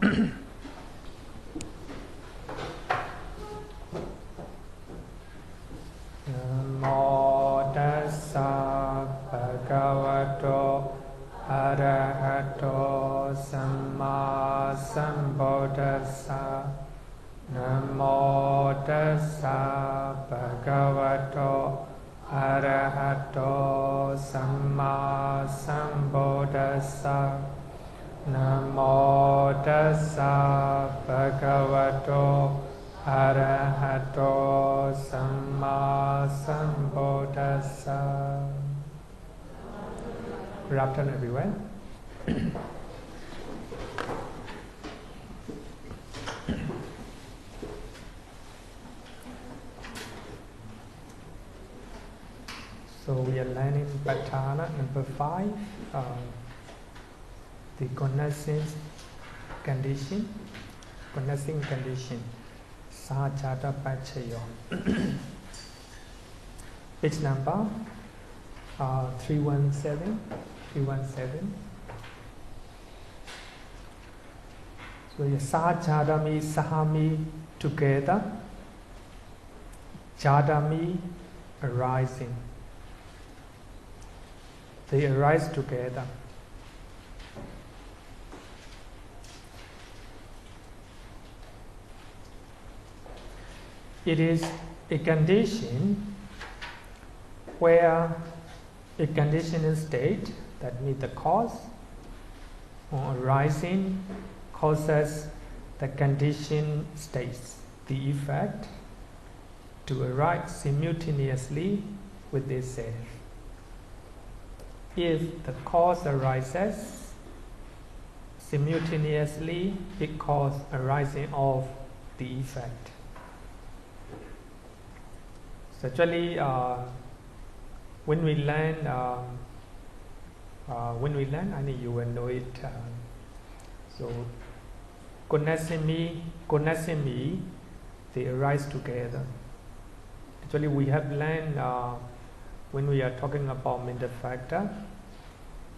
Namo tassa bhagavato arahato samma sambuddhassa. Namo tassa bhagavato arahato samma sambuddhassa. Namo tassa bhagavato arahato samma sambuddhassa. Good afternoon, everyone. So we are learning Vipassana number 5, the connecting condition, Sajada Paccaya. Page number 317. So Sajadami, Sahami together, Jadami arising. They arise together. It is a condition where a conditioned state, that means the cause or arising, causes the conditioned states, the effect, to arise simultaneously with itself. If the cause arises simultaneously, it causes arising of the effect. So actually, when we learn, I think you will know it. So, konasemi, they arise together. Actually, we have learned when we are talking about mental factor,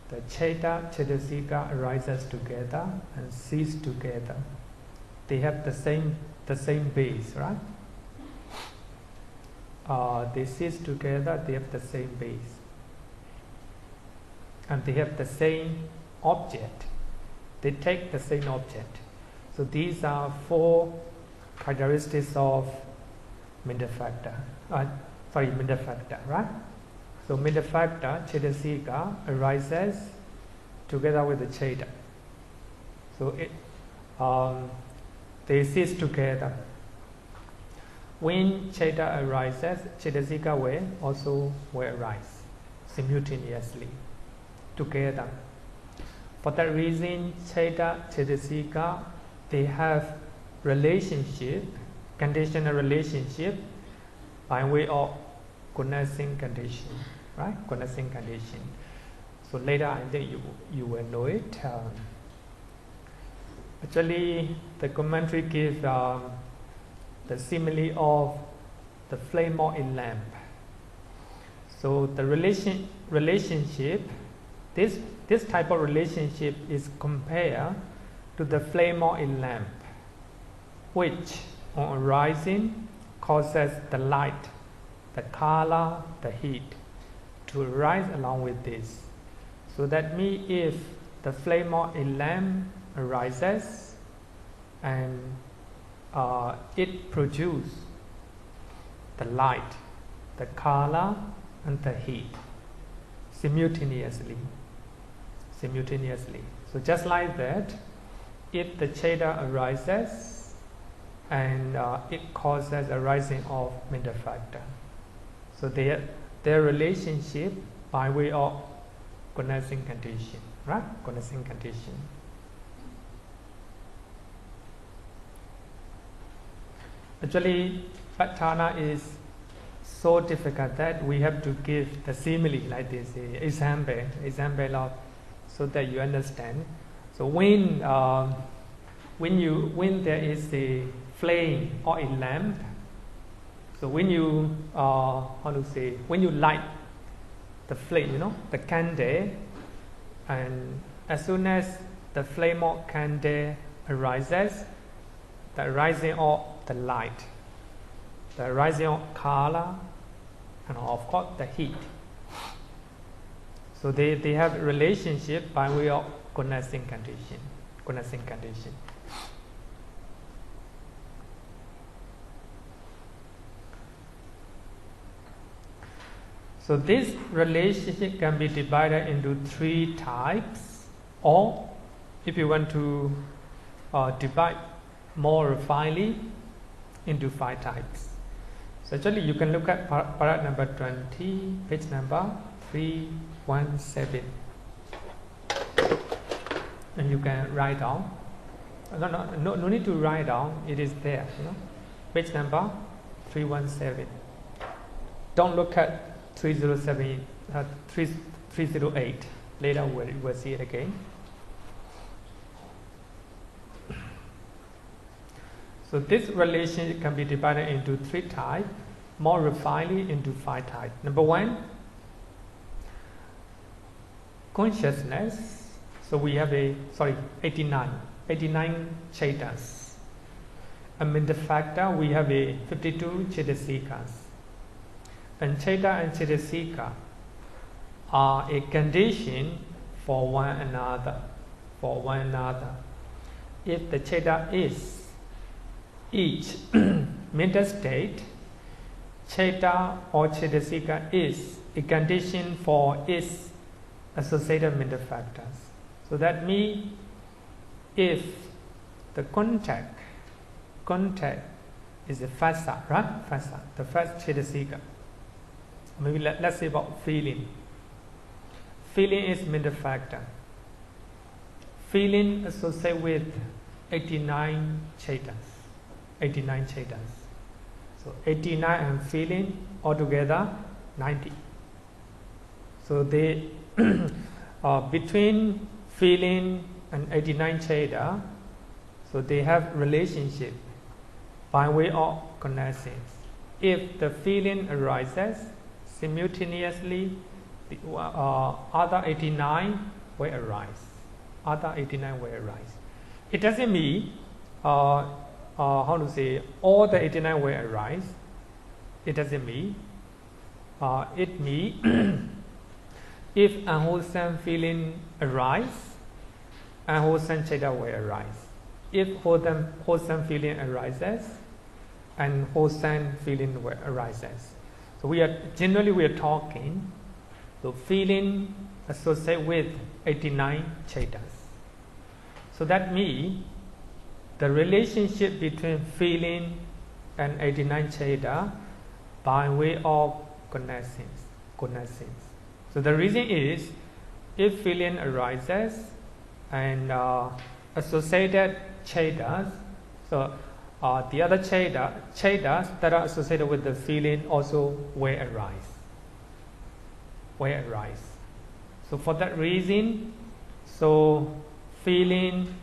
the Cetasika arises together and cease together. They have the same base, right? They cease together, they have the same base. And they have the same object. They take the same object. So these are 4 characteristics of mental factor. Mental factor, right? So mental factor, Cetasika, arises together with the Ceta. So they cease together. When Ceta arises, Cetasika will arise simultaneously together. For that reason, Cetasika, they have relationship, conditional relationship by way of connecting condition, right? Connecting condition. So later, I think you will know it. Actually, the commentary gives the simile of the flame or a lamp. So the relationship, this type of relationship is compared to the flame or a lamp, which on arising causes the light, the color, the heat to arise along with this. So that means if the flame or a lamp arises and it produces the light, the color, and the heat simultaneously. So just like that, if the Ceta arises and it causes a rising of mental factor. So their relationship by way of connecting condition, right? Connecting condition. Actually, Vipassana is so difficult that we have to give the simile like this, example of, so that you understand. So when there is a flame or a lamp, so when you when you light the flame, the candle, and as soon as the flame of candle arises, the arising of the light, the arising of color, and of course the heat. So they have relationship by way of connecting condition. So this relationship can be divided into 3 types, or if you want to divide more refinedly, into 5 types. So actually you can look at paragraph number 20, page number 317, and you can write down. No need to write down, it is there, page number 317. Don't look at 308. Later we'll see it again. So this relationship can be divided into 3 types, more refinedly into 5 types. Number 1, consciousness. So we have 89 chaitas. And in the factor we have 52 chaitasikas. And chaita and chaitasika are a condition for one another. If the chaita is each mental state, chaita or chaitasika is a condition for its associated mental factors. So that means if the contact is the phassa, right? Phassa, the first chaitasika. Maybe let's say about feeling. Feeling is mental factor. Feeling associated with 89 chaitas. So 89 and feeling altogether 90. So they between feeling and 89 chaita, so they have relationship by way of connections. If the feeling arises simultaneously, the other 89 will arise. It doesn't mean all the 89 will arise. It doesn't mean. It means if unwholesome feeling arise, unwholesome chaita will arise. If wholesome feeling arises, and wholesome feeling will arises. So we are talking. So feeling associated with 89 chaitas. So that means the relationship between feeling and 89 chaita by way of connections. So the reason is, if feeling arises and associated chaitas, so the other chaitas that are associated with the feeling also will arise. So for that reason, so feeling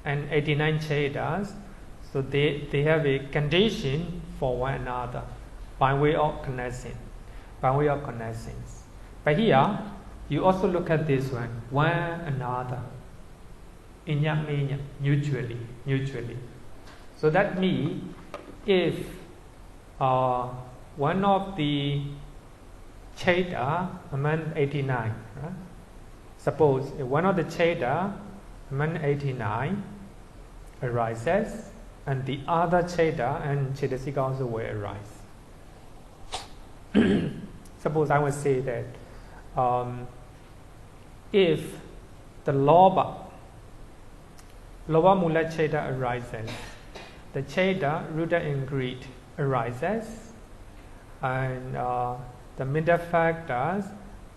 and 89 chaitas, so they have a condition for one another by way of connections. But here, you also look at this one another, mutually. So that means if one of the chaita among 89, right? Suppose if one of the chaita among 89 arises, and the other chaita and chaitasika also will arise. Suppose I would say that if the lobha mula chaita arises, the chaita rooted in greed arises, and the mental factors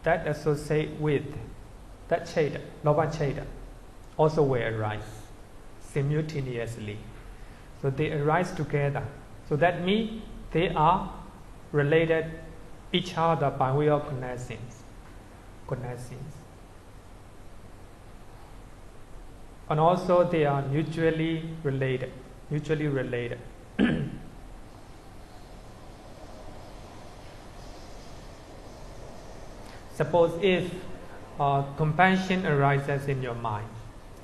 that associate with that chaita, lobha chaita, also will arise simultaneously. So they arise together. So that means they are related each other by way of connections. And also they are mutually related. Suppose if compassion arises in your mind,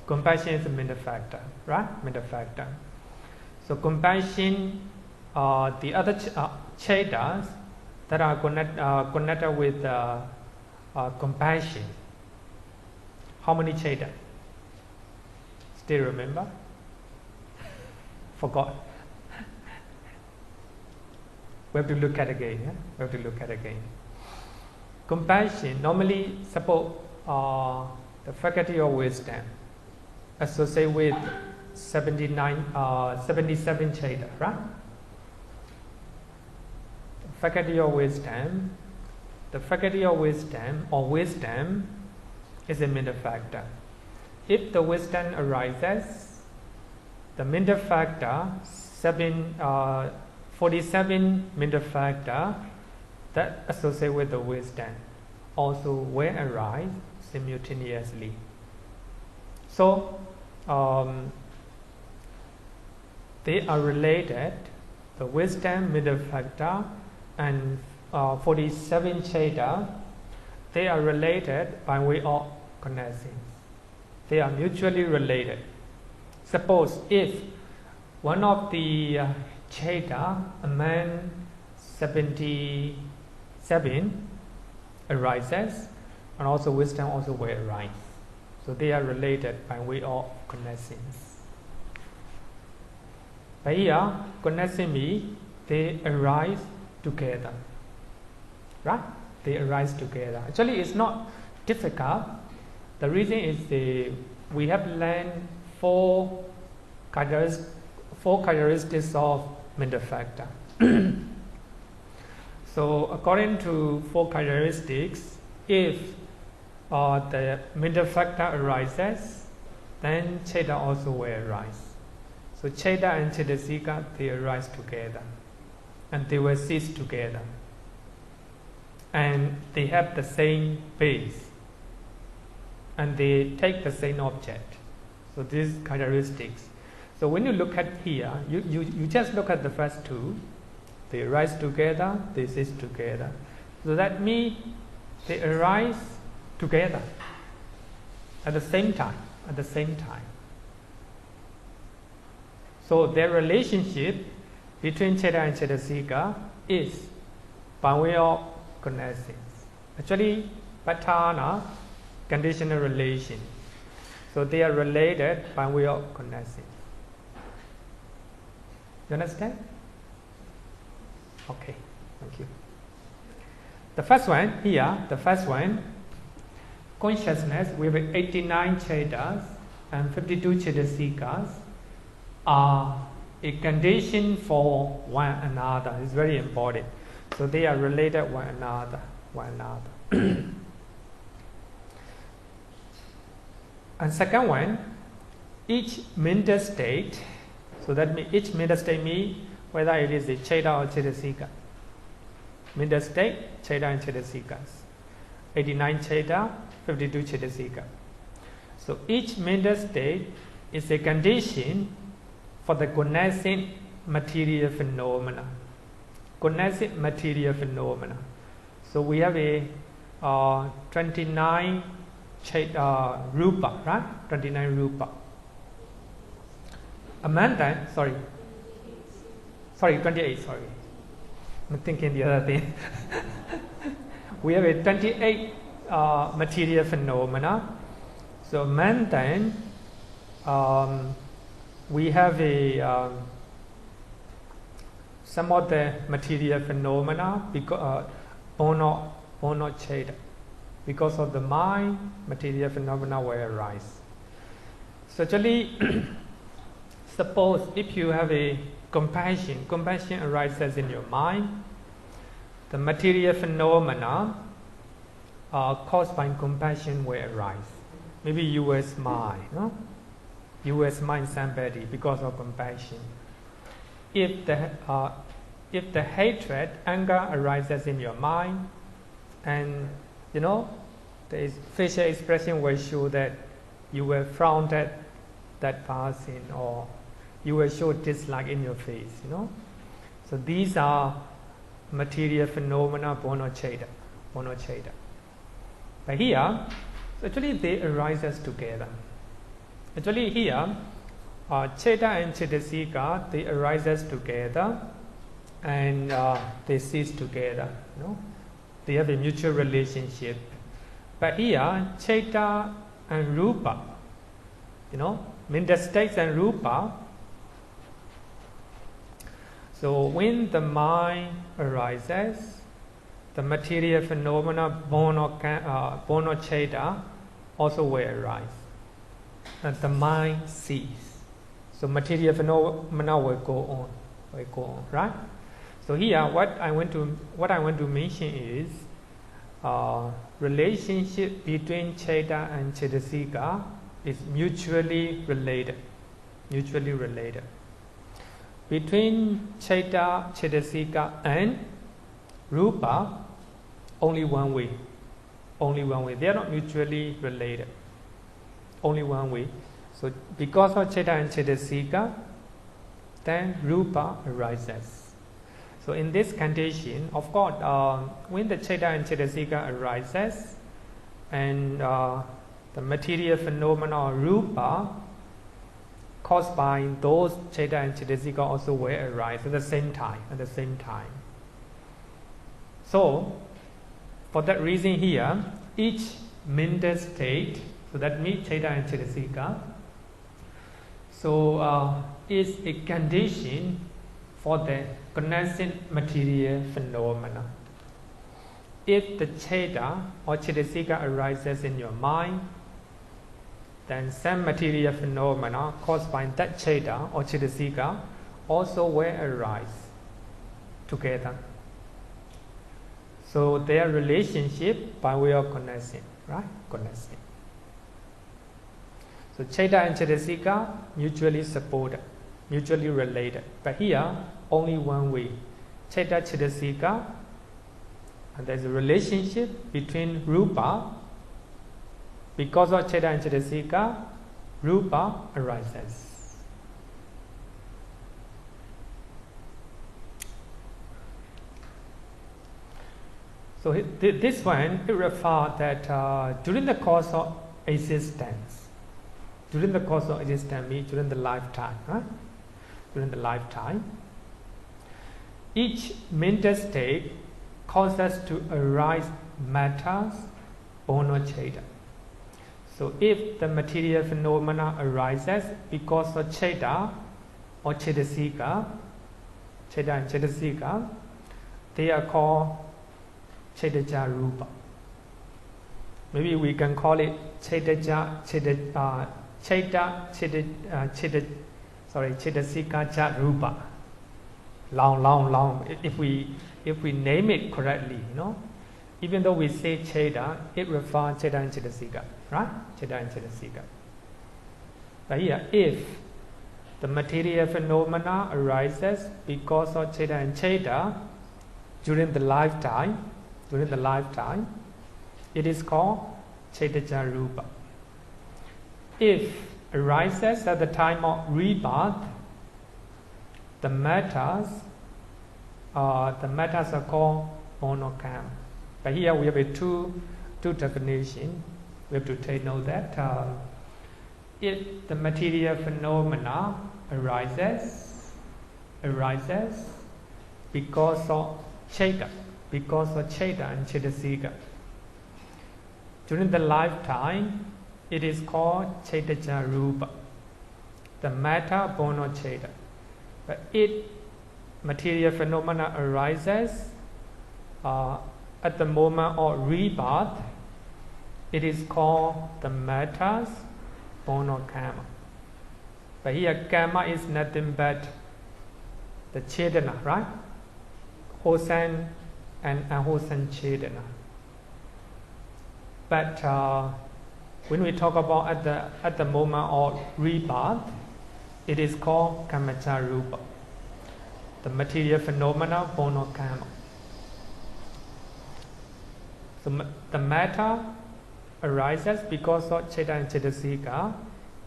compassion is a middle factor, right? Middle factor. So compassion, the other chetas that are connected with compassion. How many chetas? Still remember? Forgot. We have to look at again. Yeah? We have to look at again. Compassion, normally suppose the faculty of wisdom associated with 77 cheta, right? The faculty of wisdom or wisdom is a middle factor. If the wisdom arises, the middle factor, 47 middle factor that associate with the wisdom also will arise simultaneously. So they are related. The wisdom middle factor and 47 cheta, they are related by way of connections. They are mutually related. Suppose if one of the cheta, a man 77, arises, and also wisdom also will arise. So they are related by way of connections. But here, connection means they arise together. Right? They arise together. Actually, it's not difficult. The reason is we have learned four characteristics of middle factor. So according to four characteristics, if the middle factor arises, then cheta also will arise. So cheta and cetasika, they arise together, and they will cease together, and they have the same base, and they take the same object. So these characteristics. So when you look at here, you just look at the first two. They arise together, they cease together. So that means they arise together at the same time. So their relationship between cheta and cetasika is by way of connections. Actually, patana, conditional relation. So they are related by way of connections. You understand? Okay, thank you. The first one here, consciousness with 89 chetas and 52 cetasikas are a condition for one another. It's very important. So they are related one another. And second one, each mental state. So that means each mental state means whether it is a cheta or cetasika. Mental state, cheta and cetasikas. 89 cheta, 52 cetasika. So each mental state is a condition for the connecting material phenomena. So we have a 29 rupa, right? 29 rupa. A man then, 28, I'm thinking the other thing. We have a 28 material phenomena. So man then, we have a some of the material phenomena because because of the mind, material phenomena will arise. So actually, suppose if you have a compassion arises in your mind, the material phenomena caused by compassion will arise. Maybe you will smile, no? You will smile in somebody because of compassion. If the hatred, anger arises in your mind, and the facial expression will show that you will frown at that person, or you will show dislike in your face, So these are material phenomena, bonocheta. But here, actually they arise together. Actually here, Cheta and Cetasika, they arises together and they cease together. They have a mutual relationship. But here, Cheta and Rupa, mental states and Rupa. So when the mind arises, the material phenomena born of Cheta also will arise. And the mind cease. So material phenomena will go on, right? So here, what I want to mention is relationship between Cheta and Cetasika is mutually related. Between Cheta, Cetasika and Rupa, only one way. They are not mutually related. Only one way. So because of Cheta and Cetasika, then Rupa arises. So in this condition, of course, when the Cheta and Cetasika arises, and the material phenomena Rupa caused by those Cheta and Cetasika also will arise at the same time. So for that reason here, each mental state, so that means Cheta and Cetasika, so is a condition for the connected material phenomena. If the Cheta or Cetasika arises in your mind, then some material phenomena caused by that Cheta or Cetasika also will arise together. So their relationship by way of connection, right? Connection. So Cheta and Cetasika mutually supported, mutually related. But here, only one way. Cheta, Cetasika, and there's a relationship between Rupa. Because of Cheta and Cetasika, Rupa arises. So this one, it refers that during the course of existence means during the lifetime, right? During the lifetime, each mental state causes to arise matters born of Cheta. So if the material phenomena arises because of Cheta or Cetasika, Cheta and Cetasika, they are called Chetaja Rupa. Maybe we can call it Cetasika Ja Rupa. Long. If we name it correctly, even though we say Cheta, it refers Cheta and Cetasika, right? Cheta and Cetasika. But here, if the material phenomena arises because of Cheta and Cheta during the lifetime, it is called Chetaja Rupa. If arises at the time of rebirth, the matters are called monokam. But here we have two definitions. We have to take note that if the material phenomena arises because of Cheta and Cetasika, during the lifetime, it is called Chetaja Rupa, the matter born of Cheta. But if material phenomena arises at the moment of rebirth, it is called the matters born of karma. But here karma is nothing but the Chetana, right? Wholesome and unwholesome Chetana. But when we talk about at the moment of rebirth, it is called Kamacha Rupa, the material phenomena born of karma. So the matter arises because of Cheta and Cetasika.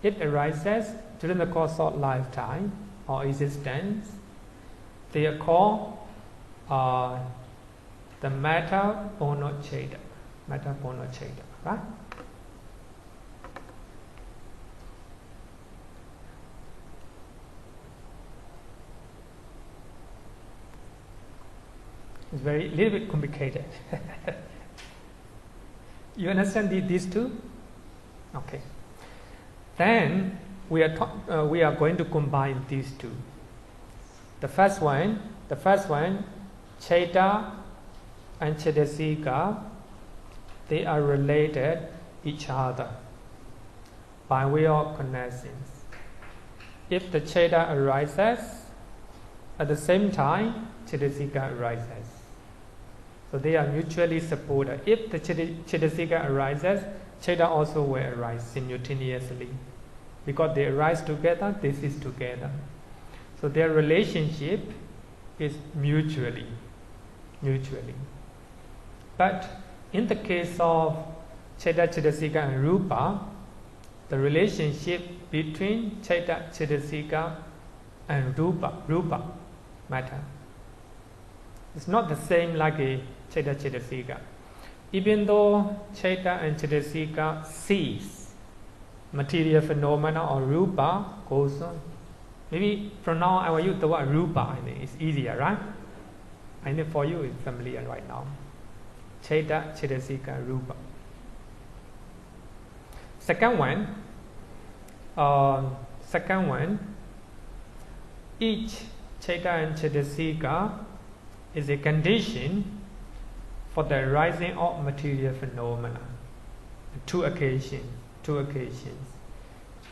It arises during the course of lifetime or existence. They are called the matter born of Cheta. Right? It's very little bit complicated. You understand these two? Okay. Then we are going to combine these two. The first one, Chaita and Cetasika, they are related each other by way of connections. If the Chaita arises, at the same time, Cetasika arises. So they are mutually supported. If the Cetasika arises, Chaita also will arise simultaneously. Because they arise together, this is together. So their relationship is mutually. But in the case of Chaita, Cetasika and Rupa, the relationship between Chaita, Cetasika and Rupa matter. It's not the same like a Chaita, Cetasika. Even though Chaita and Cetasika sees material phenomena or Rupa goes on. Maybe from now I will use the word Rupa. I mean, it's easier, right? I know for you it's familiar right now. Chaita, Cetasika, Rupa. Second one, each Chaita and Cetasika is a condition for the arising of material phenomena. Two occasions.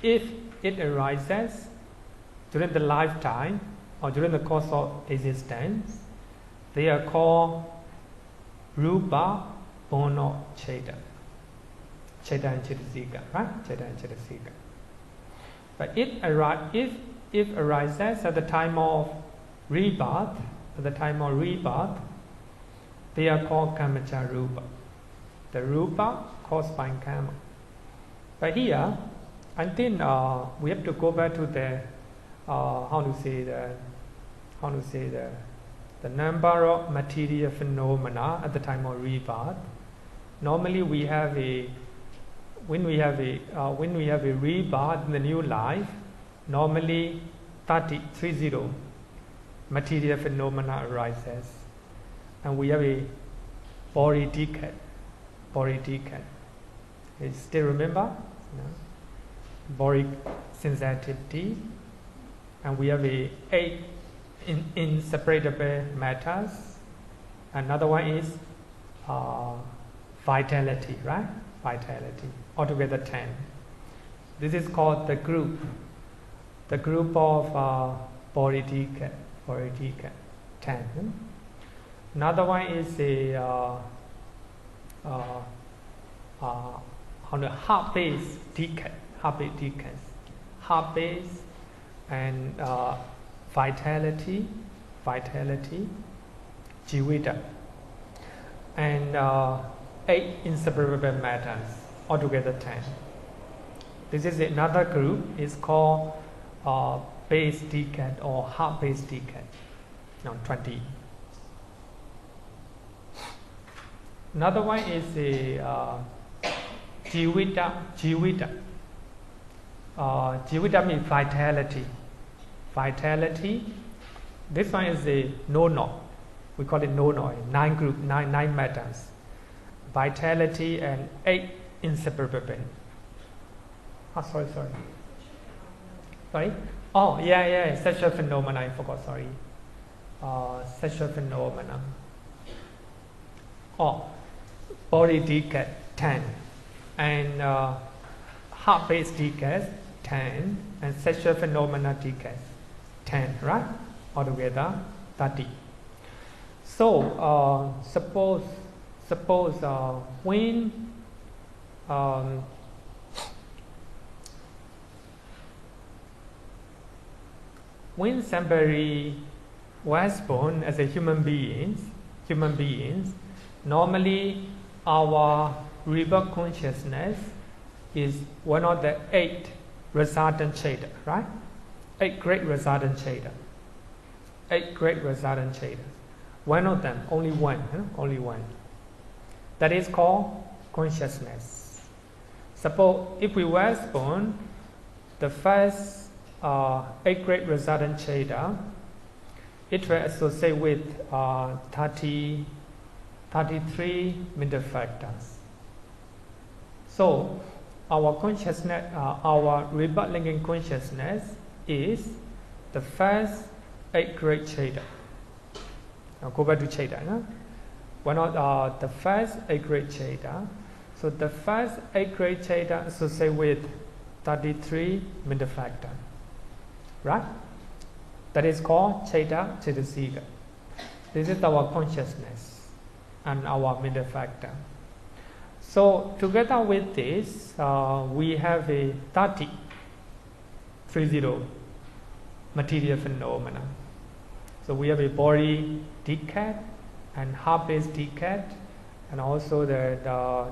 If it arises during the lifetime or during the course of existence, they are called Rupa Bono Chaita. Chaita and Cetasika, right? Chaita and Cetasika. But if arises at the time of rebirth, they are called Kamacha Rupa. The Rupa caused by karma. But here, I think we have to go back to the the number of material phenomena at the time of rebirth. Normally, when we have a rebirth in the new life, normally 30 material phenomena arises, and we have a body decay. You still remember? No? Body sensitivity, and we have a 8 inseparable matters. Another one is vitality, right? Vitality. Altogether 10. This is called the group of body decay. 10. Another one is a heart-based decay. Heart-based and vitality, jivita, and 8 inseparable matters, altogether 10. This is another group. It's called base decay or heart-based decay. Now 20. Another one is a jivita. Jivita means vitality. This one is a no. We call it no. 9 matters. Vitality and 8 inseparable. Sorry. Oh, yeah. Sexual phenomena. I forgot. Sorry. Sexual phenomena. Oh, body decay 10, and heart-based decay 10, and sexual phenomena decay 10. Right? Altogether 30. So suppose when somebody was born as a human beings, normally our rebirth consciousness is one of the 8 resultant chaita, right? 8 great resultant chaita. 8 great resultant chaita. One of them, only one. That is called consciousness. Suppose if we were born, the first 8 great resultant chaita it will associate with 33 middle factors. So our consciousness, our rebirth linking consciousness is the first 8 great Cheda. Now go back to Cheda. No? We're not the first 8 great Cheda. So the first 8 great Cheda associate with 33 middle factor. Right? That is called Cheda Chetasika. This is our consciousness and our middle factor. So together with this, we have a 30 material phenomena. So we have a body decade and heart-based decade, and also the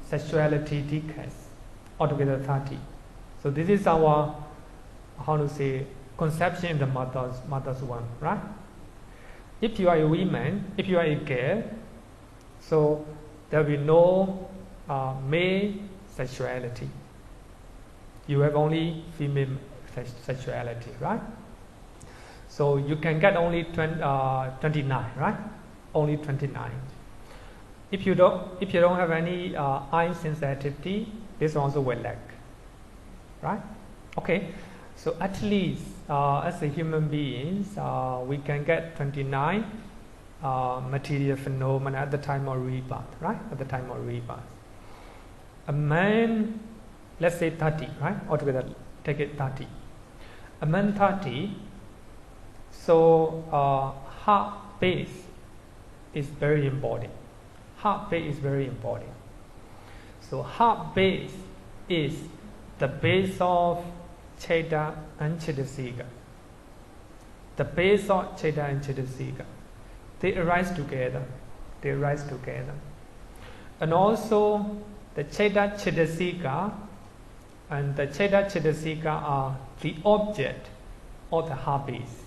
sexuality decays. Altogether 30. So this is our, how to say, conception in the mother's womb, right? If you are a woman, if you are a girl, so there will be no male sexuality. You have only female sexuality, right? So you can get only 29, right? Only 29. If you don't have any eye sensitivity, this also will lack, right? Okay. So at least as a human beings, we can get 29 material phenomena at the time of rebirth, right? At the time of rebirth. A man, let's say 30, right? Altogether, take it 30. A man 30, so heart base is very important. Heart base is very important. So heart base is the base of Cheda and Chetasika. The base of Cheda and Chetasika. They arise together. They arise together. And also the Cheda Chetasika and the Cheda Chetasika are the object of the heart base.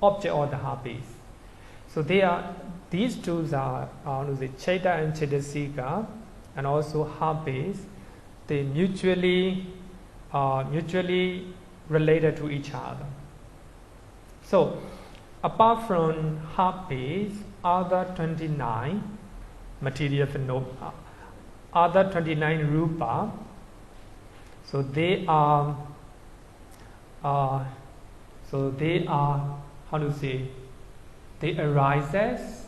Object of the heart base. So these two are the Cheda and Chetasika and also heart base. They mutually related to each other. So apart from heart base, other 29 material phenomena, other 29 rupa, so they are how to say, they arises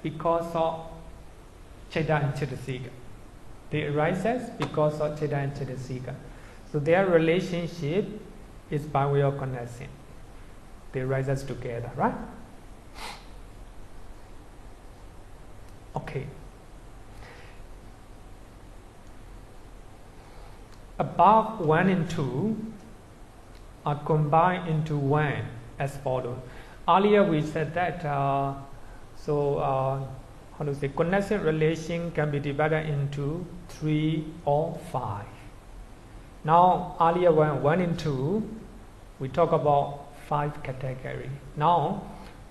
because of Cheda and Chetasika. They arises because of Cheda and Chetasika. So their relationship is by way of connection. They arises together, right? Okay. Above 1 and 2 are combined into 1 as follows. Earlier we said that connection relation can be divided into 3 or 5. Now earlier 1 and 2 we talk about 5 categories. Now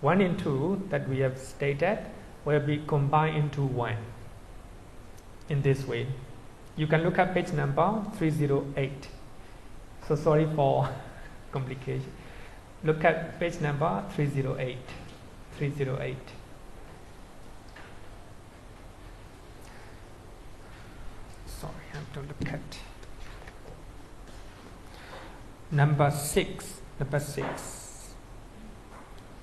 1 and 2 that we have stated will be combined into 1 in this way. You can look at page number 308. So sorry for complication. Look at page number 308. 308. Sorry, I have to look at number 6. Number 6.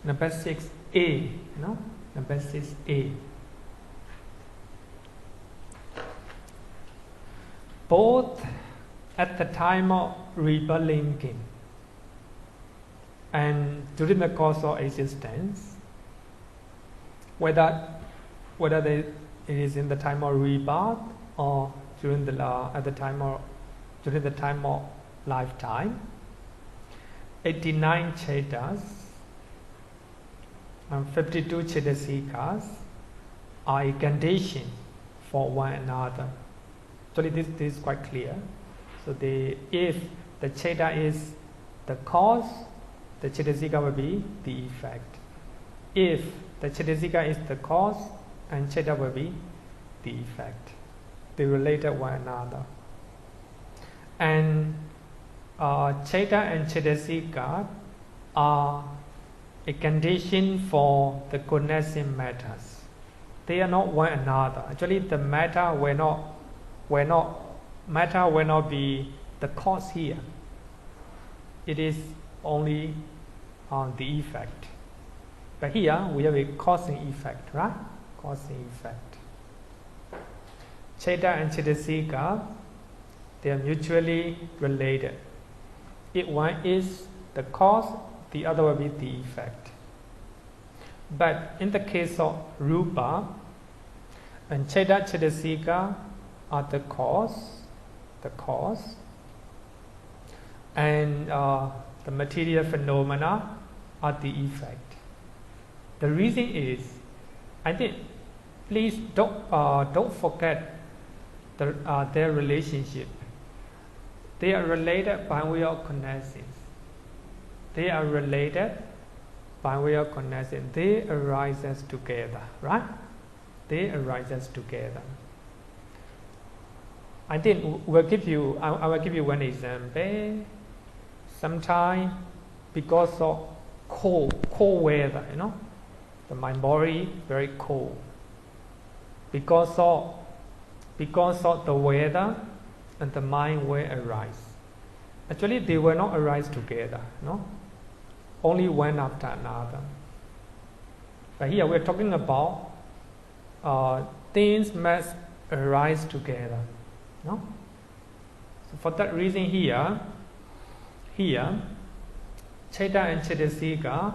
Number 6A. No? Number 6A. Both at the time of rebirth linking and during the course of existence, whether it is in the time of rebirth or during the time of lifetime, 89 Chetas and 52 Chetasikas are a condition for one another. Actually, this is quite clear. So if the Cheta is the cause, the Chetasika will be the effect. If the Chetasika is the cause, and Cheta will be the effect. They relate to one another. And Chaita and Cetasika are a condition for the cognizing matters. They are not one another. Actually, the matter will not be the cause here. It is only the effect. But here we have a cause and effect, right? Cause and effect. Chaita and Cetasika, they are mutually related. If one is the cause, the other will be the effect. But in the case of Rupa, and Chaita Cetasika are the cause, and the material phenomena are the effect. The reason is, I think, please don't forget their relationship. They are related by way of connections. They are related by way of connection. They arise as together, right? They arise as together. I think I will give you one example. Sometimes because of cold weather, my body very cold. Because of the weather, and the mind will arise. Actually, they will not arise together, only one after another. But here we're talking about things must arise together, So for that reason here, Chaita and Cetasika,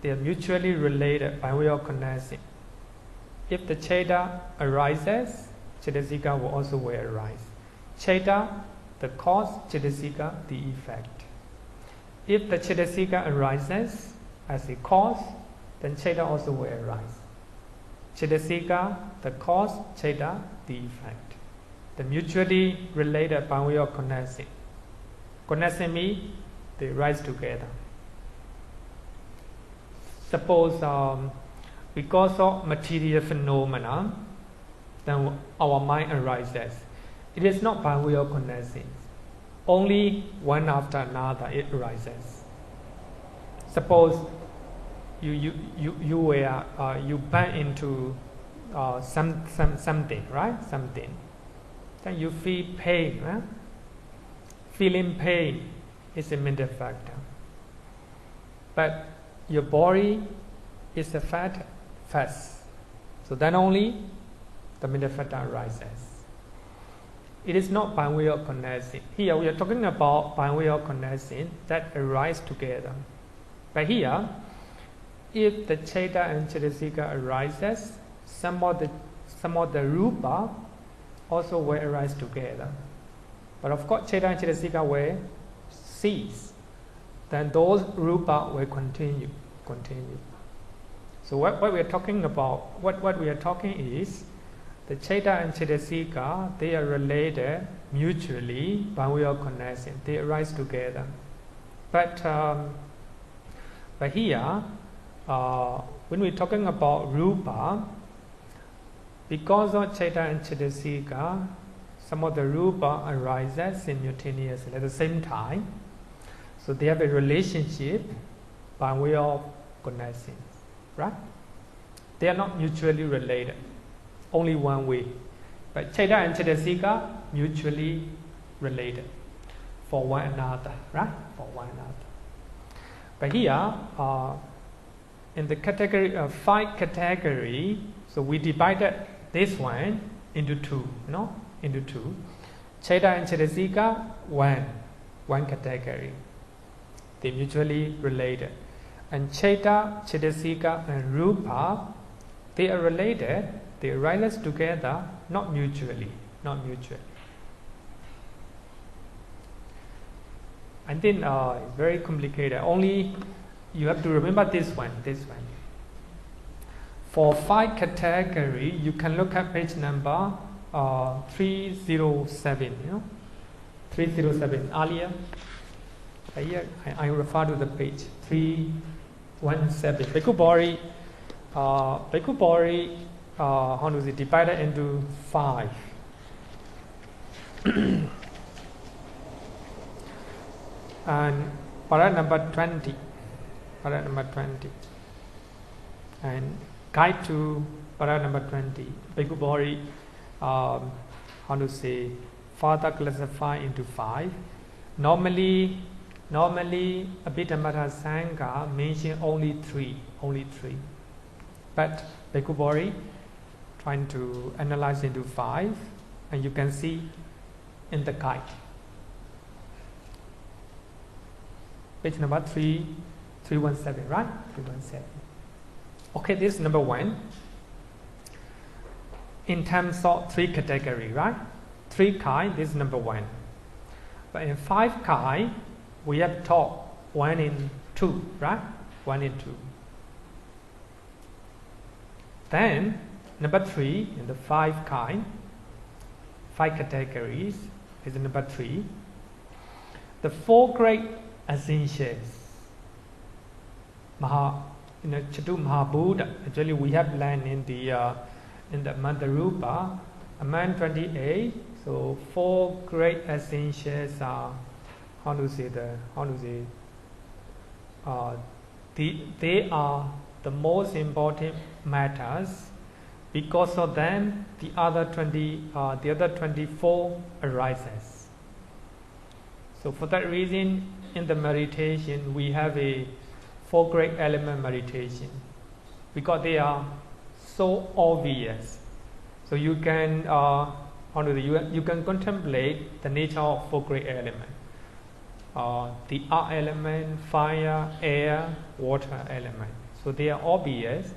they are mutually related by way of connection. If the Chaita arises, Cetasika will also arise. Chaita, the cause, Cetasika, the effect. If the Cetasika arises as a cause, then Chaita also will arise. Cetasika, the cause, Chaita, the effect. The mutually related by way of connection. Connection means they rise together. Suppose because of material phenomena, then our mind arises. It is not by way of connection. Only one after another it arises. Suppose you bump into something, right? Something. Then you feel pain, right? Feeling pain is a mental factor. But your body is a fat first. So then only the mental factor arises. It is not by way of connection. Here we are talking about by way of connection that arise together. But here, if the Chaita and Cetasika arises, some of the Rupa also will arise together. But of course, Chaita and Cetasika will cease. Then those Rupa will continue. So what we are talking about, what we are talking is, the Chaita and Cetasika, they are related mutually by way of connection. They arise together. But here, when we're talking about Rupa, because of Chaita and Cetasika, some of the Rupa arises simultaneously at the same time. So they have a relationship by way of connection, right? They are not mutually related, only one way. But Chaita and Cetasika mutually related for one another, right? For one another. But here, in the category of 5 category, so we divided this one into two, into two. Chaita and Cetasika, one category. They mutually related. And Chaita, Cetasika, and Rupa, they are related. They arise together, not mutually. I think it's very complicated. Only you have to remember this one. For 5 category, you can look at page number 307. 307 earlier. Here I refer to the page 317. Bhikkhu Body, how is it divided into 5? And para number 20. Para number 20. And guide to para number 20. Bhikkhu Bodhi, how to say, further classify into 5. Normally Abhidhamma Sangha mention only three. But Bhikkhu Bodhi trying to analyze into 5, and you can see in the guide. Page number 317, right? 317. Okay, this is number 1. In terms of 3 categories, right? 3 kinds, this is number 1. But in 5 kinds, we have taught 1 and 2, right? 1 and 2. Then, number 3, in the 5 kinds, 5 categories, is number 3. The 4 great essentials. Chatu Mahabuddha. Actually, we have learned in the Mandarupa, Among 28. So 4 great essentials are, they are the most important matters. Because of them, the other 24 arises. So for that reason, in the meditation, we have a 4 great element meditation, because they are so obvious. So you can you can contemplate the nature of 4 great elements. The earth element, fire, air, water element. So they are obvious.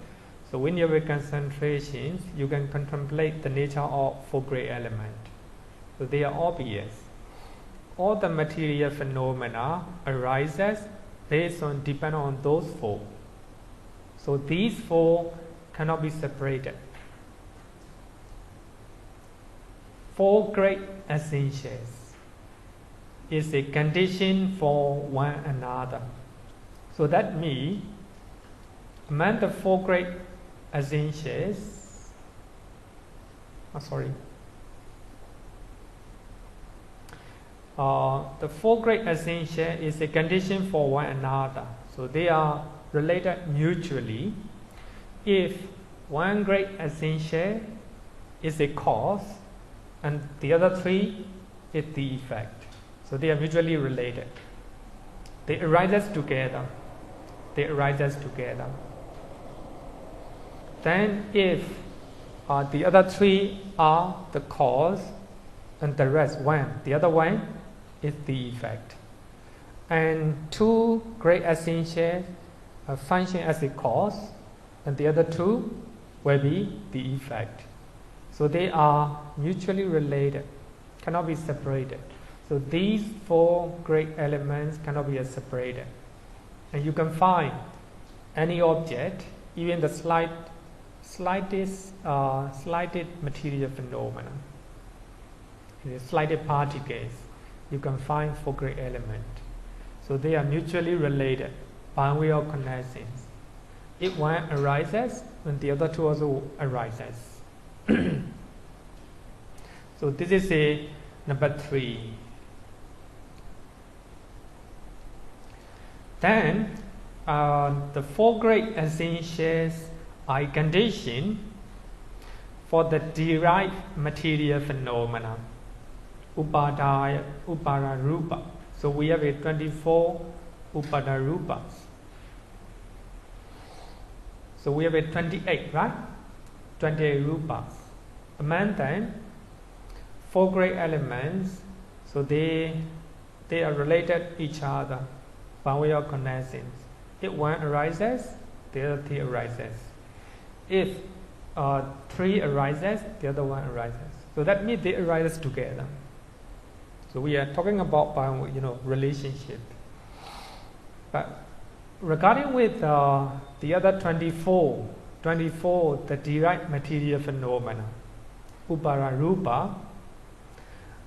So when you have concentrations, you can contemplate the nature of 4 great elements. So they are obvious. All the material phenomena arises depend on those 4. So these 4 cannot be separated. 4 great essentials is a condition for one another. So that means among the 4 great essentials, the 4 great essentials is a condition for one another. So they are related mutually. If one great essential is a cause and the other 3 is the effect, so they are mutually related. They arise together. Then if the other 3 are the cause and the rest the other one is the effect. And 2 great essentials function as a cause, and the other 2 will be the effect. So they are mutually related, cannot be separated. So these 4 great elements cannot be separated. And you can find any object, even the slightest material phenomena, the slightest particles, you can find 4 great elements. So they are mutually related by way of connections. If one arises, then the other 2 also arises. So this is a number 3. Then the 4 great essentials are a condition for the derived material phenomena. Upada Rupa. So we have a 24 Upada Rupas. So we have a 28, right? 28 Rupas. Among them, 4 great elements, so they are related to each other by way of connections. If one arises, the other 3 arises. If 3 arises, the other one arises. So that means they arise together. So we are talking about relationship. But regarding with the other 24, the derived material phenomena, Upara Rupa,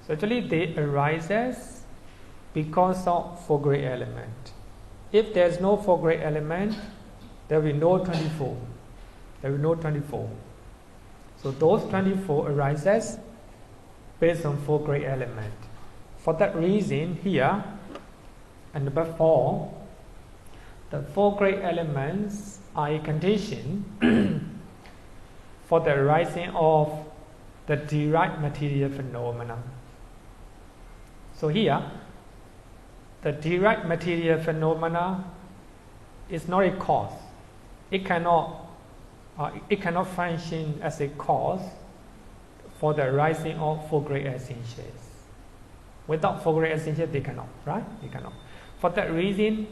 so actually they arises because of 4 great element. If there is no 4 great element, there will be no 24. So those 24 arises based on 4 great element. For that reason, here And number 4, the 4 great elements are a condition for the arising of the derived material phenomena. So here, the derived material phenomena is not a cause. It cannot function as a cause for the arising of 4 great essentials. Without 4 great essentials, they cannot, right? They cannot. For that reason,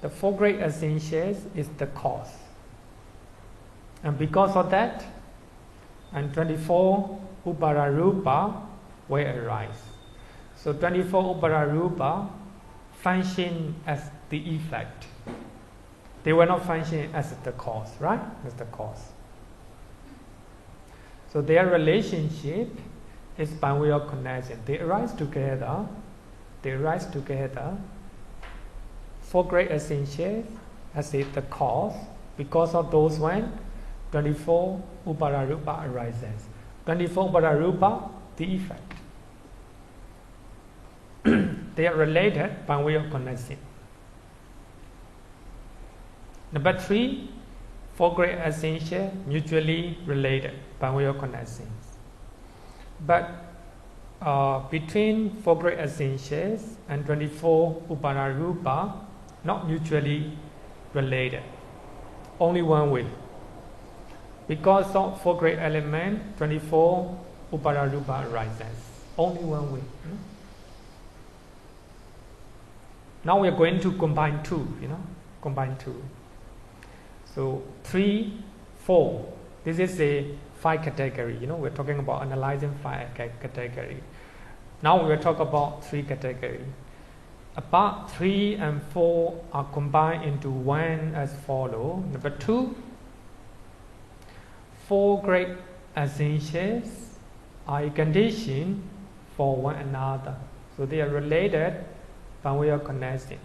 the 4 great essentials is the cause. And because of that, and 24 Upararupa will arise. So 24 Upararupa function as the effect. They will not function as the cause, right? As the cause. So their relationship is by way of connection. They arise together. 4 great essentials as the cause. Because of those when 24 Upararupa arises. 24 Upararupa, the effect. They are related by way of connection. Number 3, 4 great essentials mutually related by way of connections. But between 4 great essentials and 24 Upararupa, not mutually related. Only one way. Because of 4 great elements, 24 Upararupa arises. Only one way. Now we are going to combine 2, combine 2. So 3, 4. This is a 5 category. We're talking about analyzing 5 category. Now we will talk about 3 category. About 3 and 4 are combined into 1 as follow. Number 2, 4 great essentials are a condition for one another. So they are related by way of connection.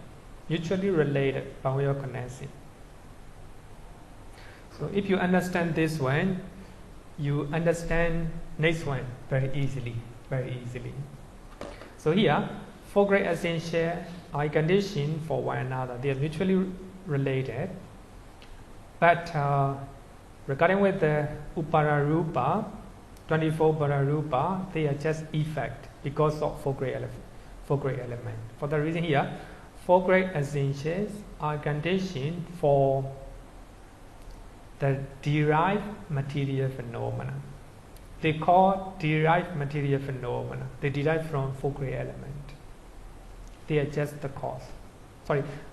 Mutually related by way of connection. So if you understand this one, you understand next one very easily. So here, 4 great essentials are a condition for one another. They are mutually related. But regarding with the Upararupa, 24 Upararupa, they are just effect because of 4 great elements. For the reason here, 4 great essentials are a condition for the derived material phenomena. They call derived material phenomena. They derive from 4 great elements. They are just the cause.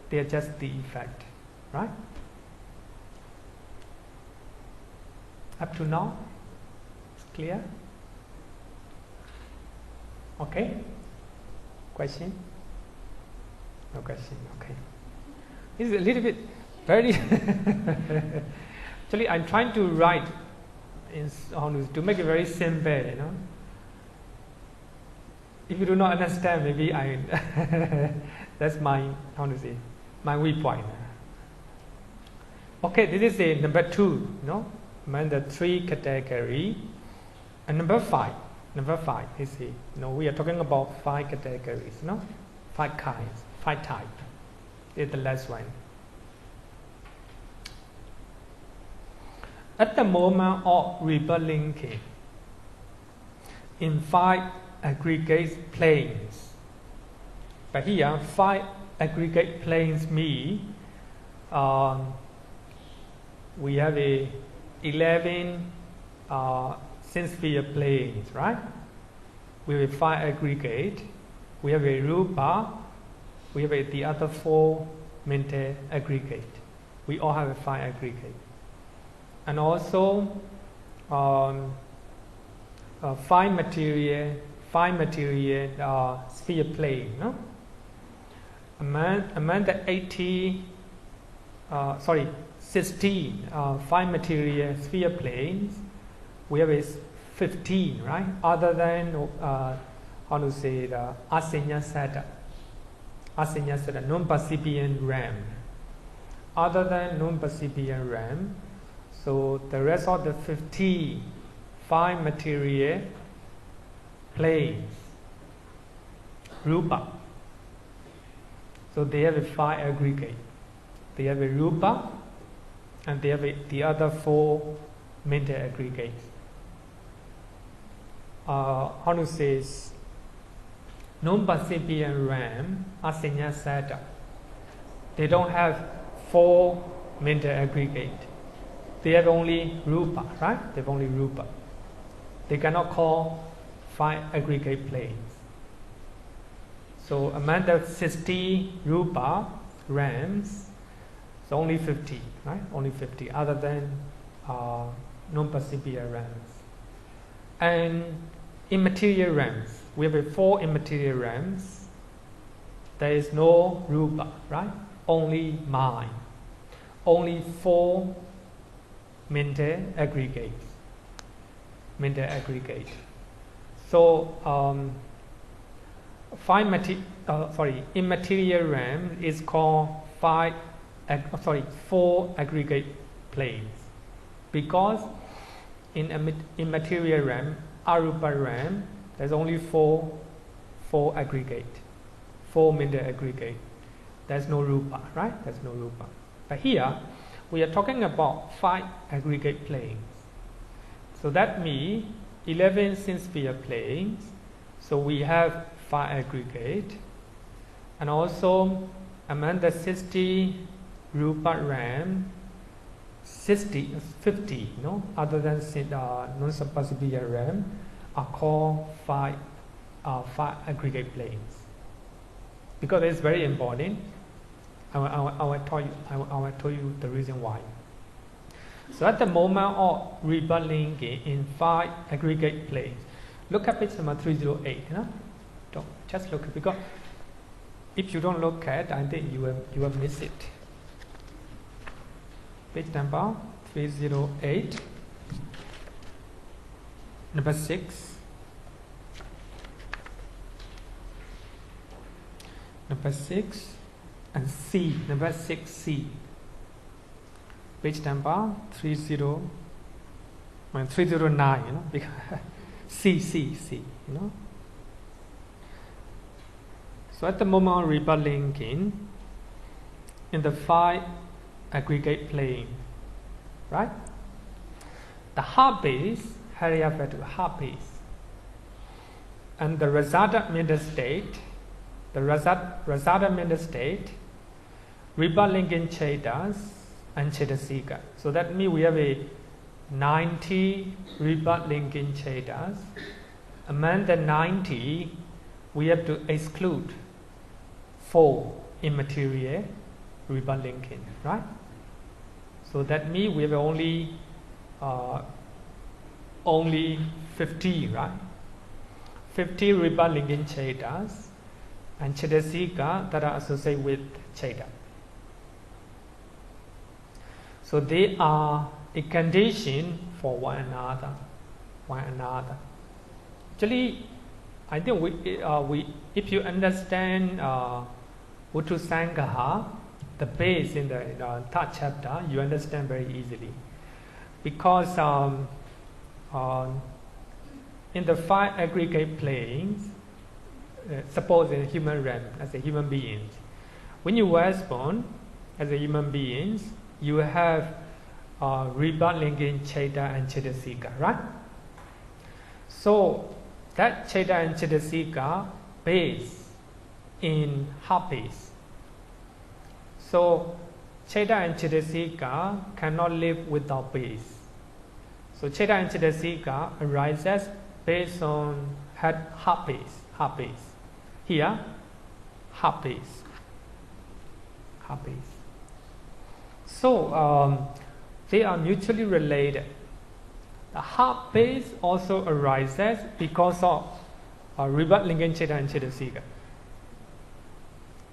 They are just the effect. Right? Up to now? It's clear? Okay? Question? No question, okay. This is a little bit very actually I'm trying to write to make it very simple, If you do not understand, maybe that's my my weak point. Okay, this is number 2, among the 3 category. And number 5, you see, we are talking about 5 categories, 5 kinds, 5 types. It's the last one. At the moment of rebirth in 5 aggregate planes, but here 5 aggregate planes mean we have 11 sense-sphere planes, right? We have 5 aggregate. We have a rupa. We have the other 4 mental aggregate. We all have 5 aggregate. And also 5 material sphere plane. Among the 16 5 material sphere planes, we have 15, right? Other than the Asenya Sada, non-percipient realm. Other than non-percipient realm, so the rest of the 5 material planes, rupa, So they have a 5 aggregate. They have a rupa, and they have the other 4 mental aggregates. How to say is, non-percipient realm, asanya sada. They don't have 4 mental aggregates. They have only rupa, right? They have only rupa. They cannot call 5 aggregate planes. So among the 60 rupa realms, it's only 50, right? Only 50, other than non-percipient realms. And immaterial realms, we have 4 immaterial realms. There is no rupa, right? Only mind. Only 4 mental aggregates. Mental aggregate. So immaterial realm is called 4 aggregate planes, because in immaterial realm, arupa realm, there's only 4 aggregate, 4 mental aggregate. There's no rupa, right? There's no rupa. But here we are talking about 5 aggregate planes. So that means 11 sense-sphere planes. So we have 5 aggregate, and also among the 60 rupa realm, 50, other than non-percipient realm, are called 5 aggregate planes. Because it's very important, I will tell you the reason why. So at the moment of rebirth linking in 5 aggregate planes, look at page number 308. Don't just look at, because if you don't look at, I think you will miss it. Page number 308, number 6. Number 6 and C, number 6C. Page number 309, because C. So at the moment of rebirth linking in the 5 aggregate plane, right? The heart base, heart base, and the rasada mental state, rebirth linking chetas and cetasika. So that means we have a 90 rebirth linking chetas. Among the 90, we have to exclude 4 immaterial rebirth linking, right? So that means we have only 50, right? 50 rebirth linking chetas and cetasika that are associated with cheta. So they are a condition for one another. Actually, I think if you understand Uttu Sangaha, the base in the third chapter, you understand very easily. Because in the 5 aggregate planes, suppose in human realm, as a human being, when you were born as a human being, you have rebirth linking cheta and cetasika, right? So that cheta and cetasika base in heart base. So cheta and cetasika cannot live without base. So cheta and cetasika arises based on heart base. Here, heart base. So they are mutually related. The heart base also arises because of rebirth linking cheta and cetasika.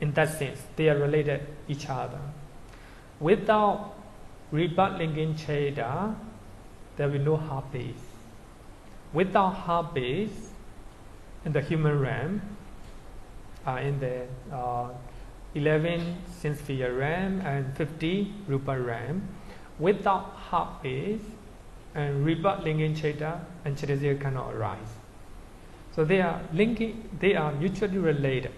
In that sense, they are related each other. Without rebirth linking cheta, there will be no heart base. Without heart base, in the human realm, in the 11 sense-sphere realm and 50 rupa realm, without heart base and rebirth linking cheta and cetasika cannot arise. So they are mutually related.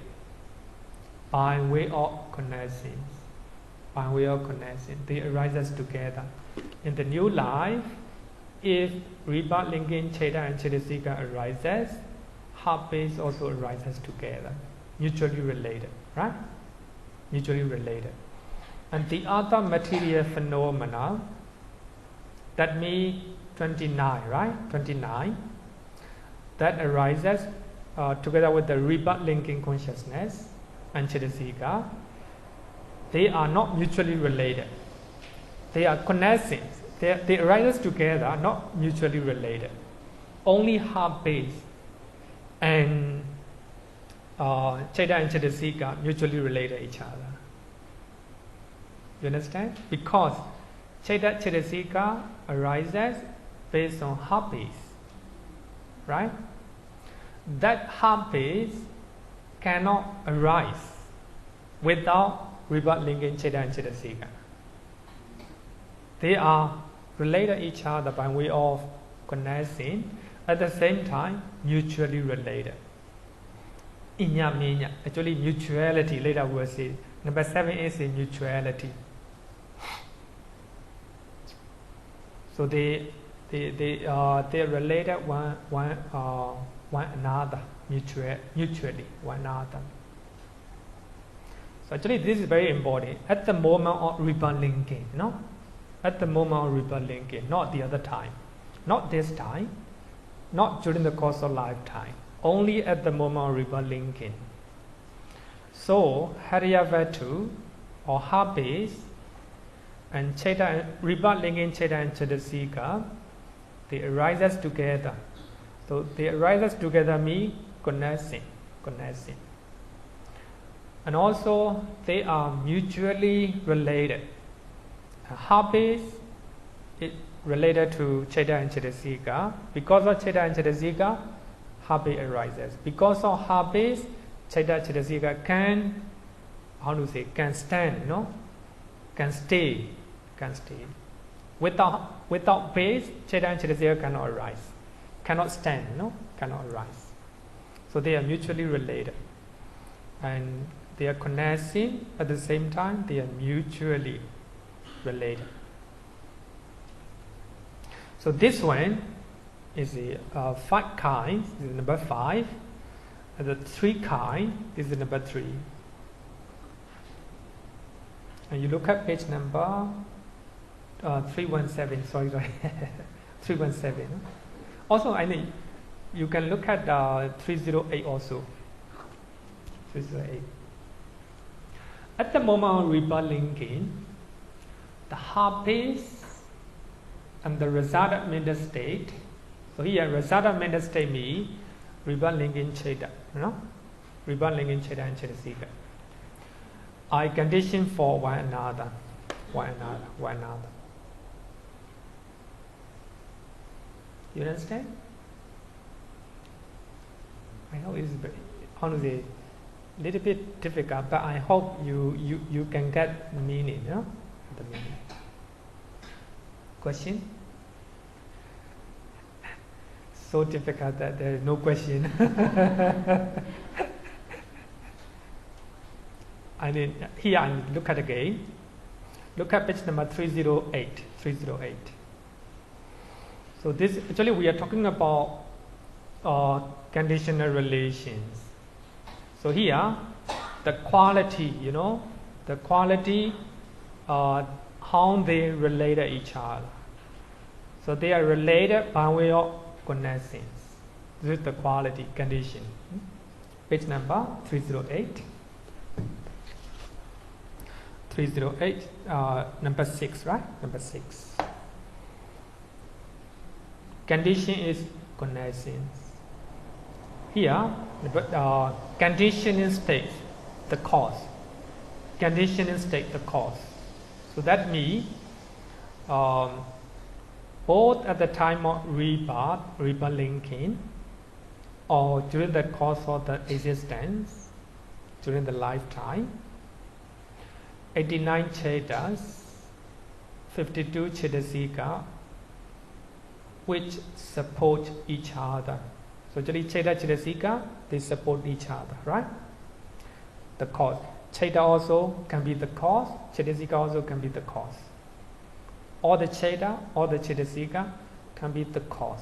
by way of connecting. By way of connecting, they arise together. In the new life, if rebirth linking Cheta and Chetasika arises, heart base also arises together, mutually related, right? Mutually related. And the other material phenomena, that means 29, right? 29, that arises together with the rebirth linking consciousness and Chetasika, they are not mutually related. They are connecting. They arise together, not mutually related. Only heart base and Cheta and Chetasika mutually related each other. You understand? Because Cheta Chetasika arises based on heart base, right? That heart base cannot arise without rebirth linking Cheta and Chetasika. They are related each other by way of connecting, at the same time mutually related. Inya minya, actually mutuality, later we'll see. Number 7 is a mutuality. So they are related one another, mutually one another. So actually this is very important. At the moment of rebirth linking, at the moment of rebirth linking, not the other time, not this time, not during the course of lifetime, only at the moment of rebirth linking. So Hariyavatu or heart base and Cheta, rebirth linking Cheta and Chetasika, they arises together. So they arises together means connecting. And also they are mutually related. Heart base is related to Cheta and Chetasika. Because of Cheta and Chetasika, heart base arises. Because of heart base, Cheta and Chetasika can stand, can stay. Without base, Cheta and Chetasika cannot arise, cannot stand, cannot arise. So they are mutually related, and they are connecting at the same time. They are mutually related. So this one is the 5 kinds. This is number 5. And the 3 kinds. This is number 3. And you look at page number 317. Sorry, 317. Also, I mean, you can look at 308 also. 308. At the moment of rebirth linking, the heart base and the resultant mental state. So here, resultant mental state means rebirth linking Cheta, rebirth linking Cheta and Chetasika. I condition for one another. You understand? I know it's honestly a little bit difficult, but I hope you can get the meaning, The meaning. Question? So difficult that there is no question. I mean, here I look at again. Look at page number 308. 308. So this actually we are talking about conditional relations. So here, the quality, the quality, how they relate to each other. So they are related by way of connections. This is the quality condition. Page number 308. 308, number 6, right? Number 6. Condition is connections. Here, conditioning state, the cause. Conditioning state, the cause. So that means both at the time of rebirth linking, or during the course of the existence, during the lifetime, 89 Chetas, 52 Chetasika, which support each other. So actually Cheta Chetasika, they support each other, right? The cause. Cheta also can be the cause, Cetasika also can be the cause. All the Cheta, all the Cetasika can be the cause.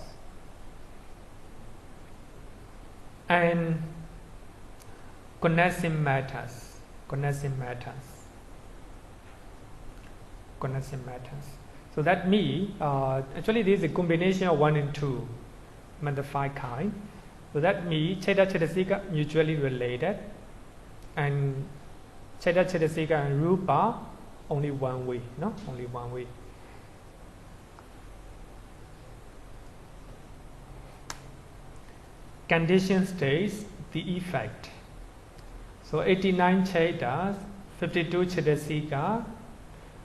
And connecting matters. So that means, actually this is a combination of 1 and 2, the 5 kinds. So that means Cheta Cetasika mutually related, and Cheta Cetasika and Rupa only one way, no? Only one way. Condition states the effect. So 89 Chetas, 52 Cetasika,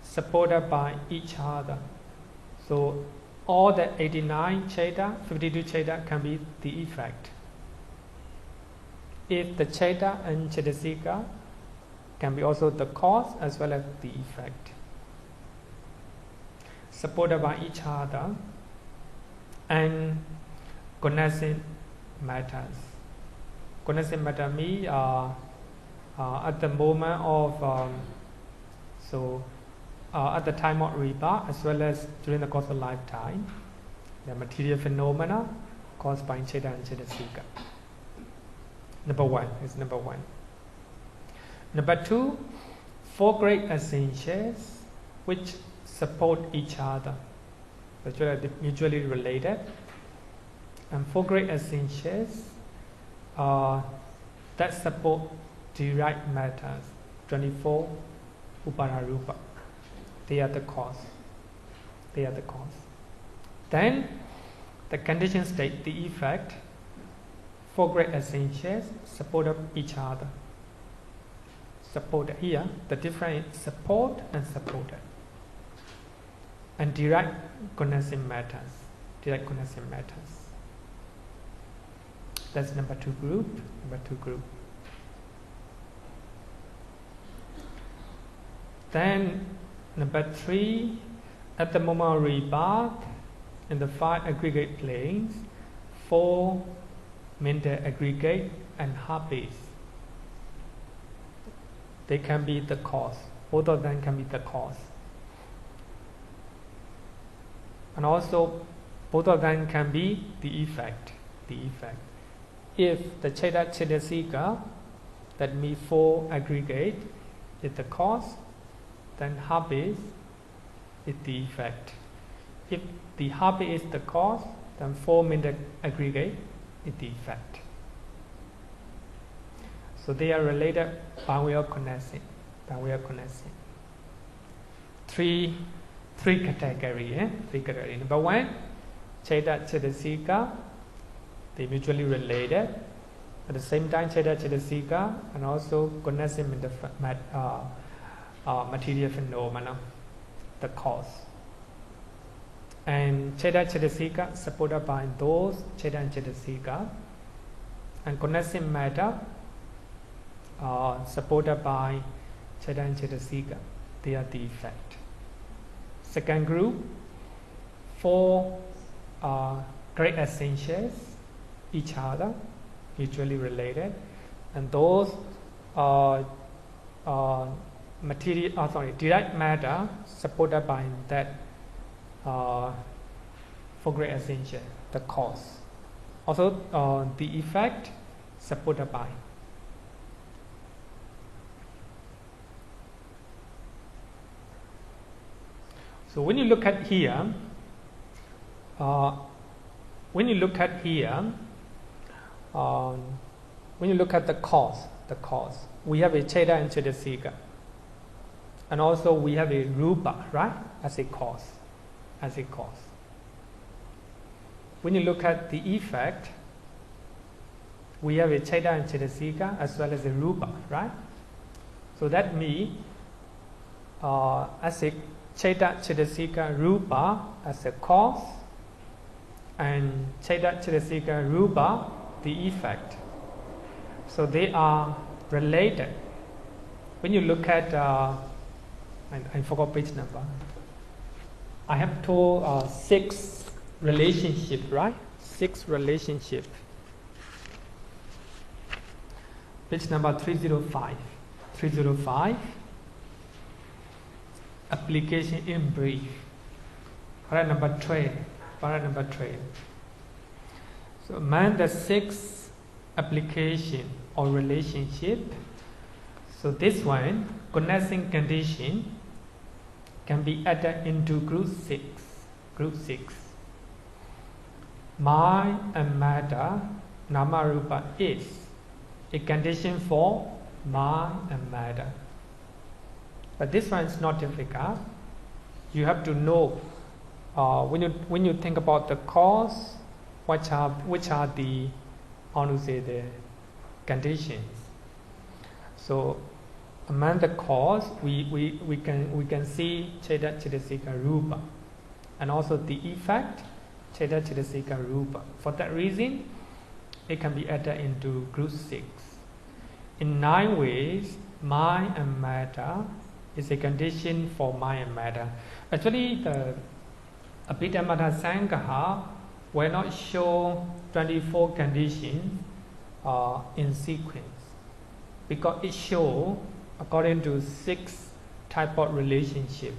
supported by each other. So all the 89 Cheta, 52 Cheta can be the effect. If the Cheta and Cetasika can be also the cause as well as the effect. Supported by each other and connecting matters. Connecting matter means at the moment of at the time of rebirth as well as during the course of lifetime, the material phenomena caused by Cheta and Cetasika. Number 1 is number 1. Number 2, 4 great essentials which support each other. So they are mutually related. And 4 great essentials that support derived matters, 24 Upararupa. They are the cause. Then the condition state the effect. 4 great essentials support each other. Support here, the difference is support and supported. And direct connecting matters. That's number 2 group. Then number 3, at the moment of rebirth, in the 5 aggregate planes, 4 mental aggregate and habits. They can be the cause. Both of them can be the cause. And also, both of them can be the effect. If the Cheta Cetasika, that means 4 aggregate, is the cause, then habit is the effect. If the habit is the cause, then 4 mental aggregate is the effect. So they are related by way of connection. Three categories. Number 1, Cheta Cetasika, they mutually related. At the same time, Cheta Cetasika and also connection with the material phenomena, the cause. And Cheta Cetasika supported by those Cheta and Cetasika, and connecting matter supported by Cheta and Cetasika. They are the effect. Second group, 4 great essentials, each other, mutually related, and those direct matter supported by that 4 great essentials, the cause. Also, the effect supported by. So when you look at here, when you look at the cause, we have a Cheta and Cetasika, and also we have a Rupa, right, as a cause. When you look at the effect, we have a Cheta and Cetasika as well as a Rupa, right? So that means as a Cheta Cetasika Rupa as a cause, and Cheta Cetasika Rupa the effect. So they are related. When you look at, I forgot page number. I have told 6 relationships, right? 6 relationships. Page number 305. 305. Application in brief. Paragraph number 12. Paragraph number 12. So among the 6 application or relationship, so this one, connecting condition, can be added into group 6. Group 6. Mind and matter, nama rupa, is a condition for mind and matter. But this one is not difficult. You have to know when you think about the cause, which are the, how to say, the conditions. So among the cause, we can see Cheda Chedasika Rupa, and also the effect Cheda Chedasika Rupa. For that reason, it can be added into group 6. In 9 ways, mind and matter is a condition for mind and matter. Actually, the Abhidhamma Sangha will not show 24 conditions in sequence, because it shows according to 6 type of relationship.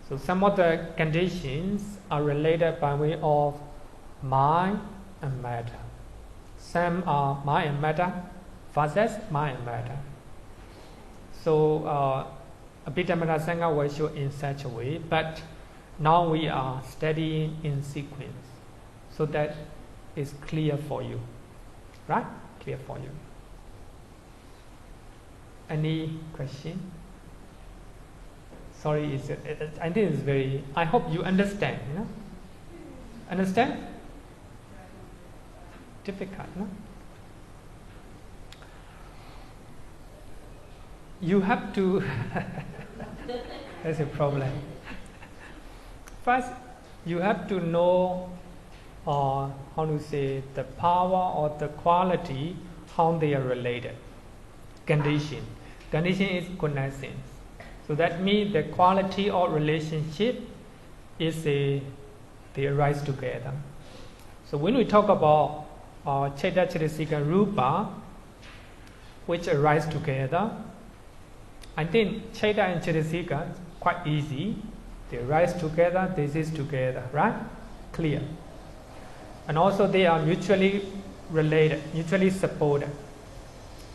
So some of the conditions are related by way of mind and matter. Some are mind and matter versus mind and matter. So Abhidhamma Sangha will show in such a way, but now we are studying in sequence, so that is clear for you, right? Clear for you. Any question? Sorry, I think it's very. I hope you understand. You know, understand? Difficult, no? You have to. That's a problem. First, you have to know, how to say, the power or the quality, how they are related. Condition. Condition is connections. So that means the quality of relationship is they arise together. So when we talk about Cheda Chedasika Rupa, which arise together, I think Cheda and Chedasika is quite easy. They rise together, they exist together, right? Clear. And also they are mutually related, mutually supported.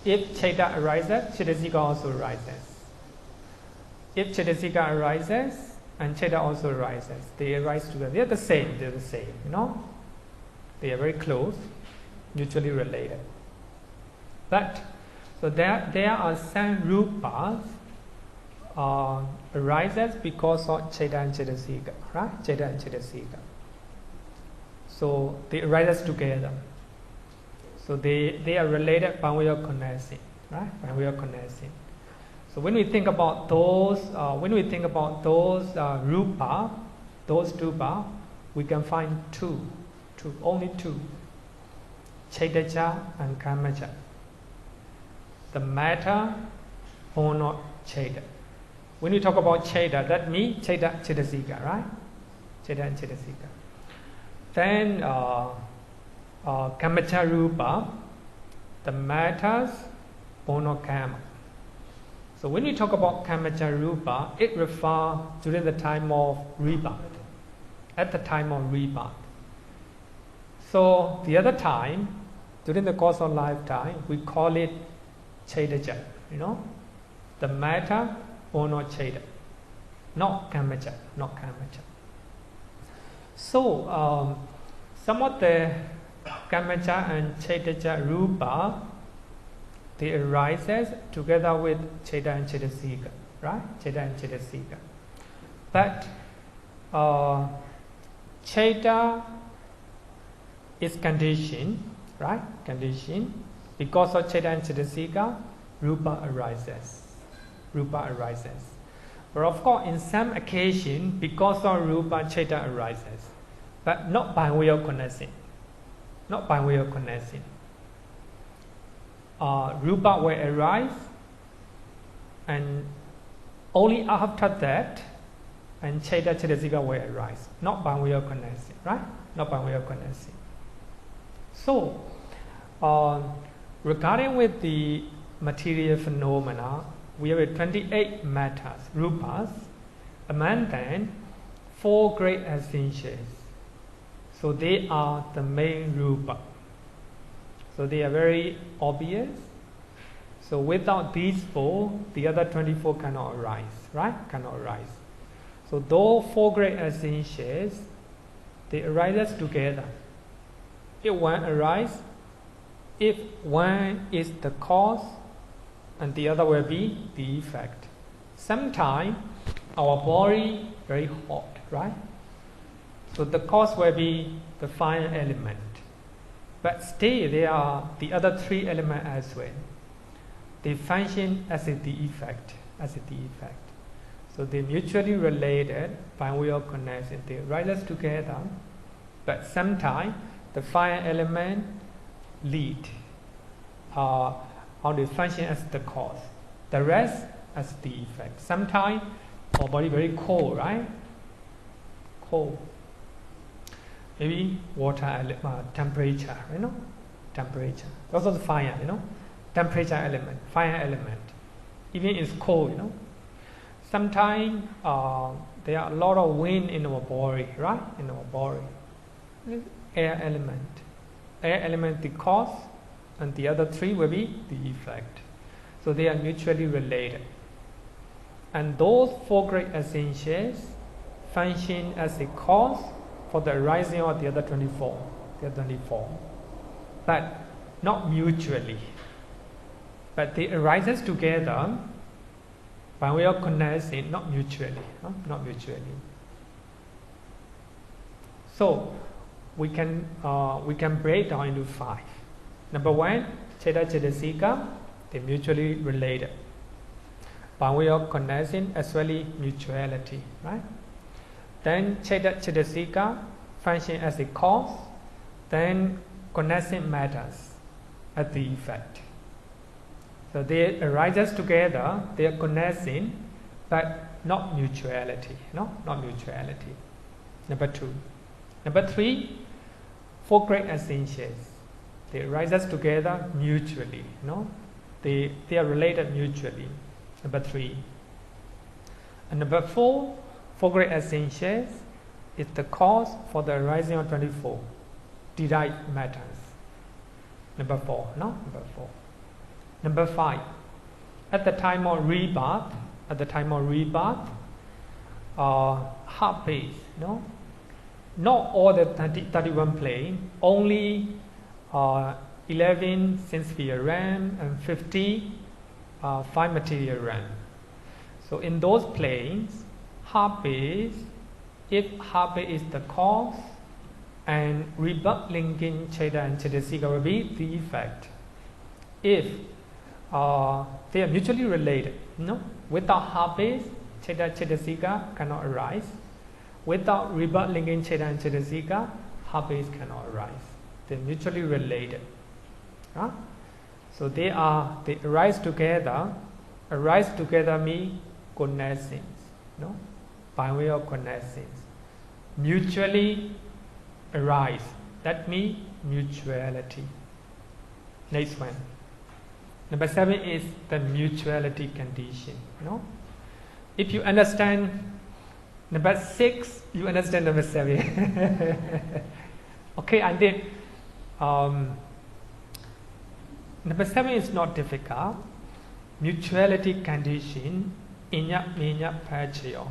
If Cheda arises, Chedasika also arises. If Chedasika arises and Cheda also arises, they arise together. They're the same, you know? They are very close, mutually related. But, so there are some rupas arises because of Cheda and Chedasika, right? Cheda and Chedasika. So they arise together. So they are related by way of connection, right? By way of connection. So when we think about those, rupa, those tupa, we can find two, only two. Chedacha and Kamacha. The matter or not Cheda. When we talk about Cheda, that means Cheda Chedasika, right? Cheda and Chedasika. Then Kamacha Rupa, the matters or not Kama. So when we talk about Kamacha Rupa, it refers during the time of rebirth. At the time of rebirth. So the other time, during the course of lifetime, we call it Chedaja, you know, the matter or not Cheda, not Kamacha, not Kamacha. So some of the Kamacha and Chedaja Rupa, they arises together with Cheda and Chedasika, right? Cheda and Chedasika. But Cheda is condition, right? Condition. Because of Cheda and Chedasika, Rupa arises. Rupa arises. But of course, in some occasion, because of Rupa, Cheda arises. But not by way of connection. Not by way of connection. Rupa will arise, and only after that, and Cheda Chedasika will arise. Not by way of connection, right? Not by way of connection. So, regarding with the material phenomena, we have 28 matters, rupas, among them 4 great essentials. So they are the main rupa. So they are very obvious. So without these 4, the other 24 cannot arise, right? Cannot arise. So those 4 great essentials, they arise together. If one arises, if one is the cause, and the other will be the effect. Sometimes our body very hot, right? So the cause will be the fire element. But still there are the other 3 elements as well. They function as the effect, So they mutually related by way of connection. They rise together, but sometimes the fire element lead, how they function as the cause. The rest as the effect. Sometimes our body very cold, right? Cold. Maybe water temperature, temperature. Also the fire, temperature element, fire element. Even it's cold, Sometimes there are a lot of wind in our body, right? In our body. Air element. Air element the cause, and the other 3 will be the effect. So they are mutually related. And those 4 great essentials function as a cause for the arising of the other 24. But not mutually. But they arise together by way of connection, not mutually. Not mutually. So we can break down into 5. Number 1, Cheta Chetasika, they mutually related. By way of connection as well as mutuality, right? Then Cheta Chetasika function as a cause, then connection matters as the effect. So they arise together, they are connecting, but not mutuality, not mutuality. Number 2. Number 3, 4 great essentials. They arise together mutually, They are related mutually. Number 3. And number 4, 4 great essentials is the cause for the arising of 24 derived matters. Number 4, Number 4. Number 5. At the time of rebirth, heartbeat, not all the 31 planes, only 11 sense-sphere realm and 50 5 material realm. So in those planes, heartbeat, if heartbeat is the cause, and rebirth linking Cheta and Chetasika will be the effect. If they are mutually related, without heartbeat, Cheta Chetasika cannot arise. Without rebirth linking Cheta and Chetasika, heartbeat cannot arise. They are mutually related. So they arise together. Arise together means connections, by way of connections. Mutually arise. That means mutuality. Next one. Number 7 is the mutuality condition. If you understand number 6, you understand number 7. Okay, and then number 7 is not difficult. Mutuality condition, inya minya paccaya.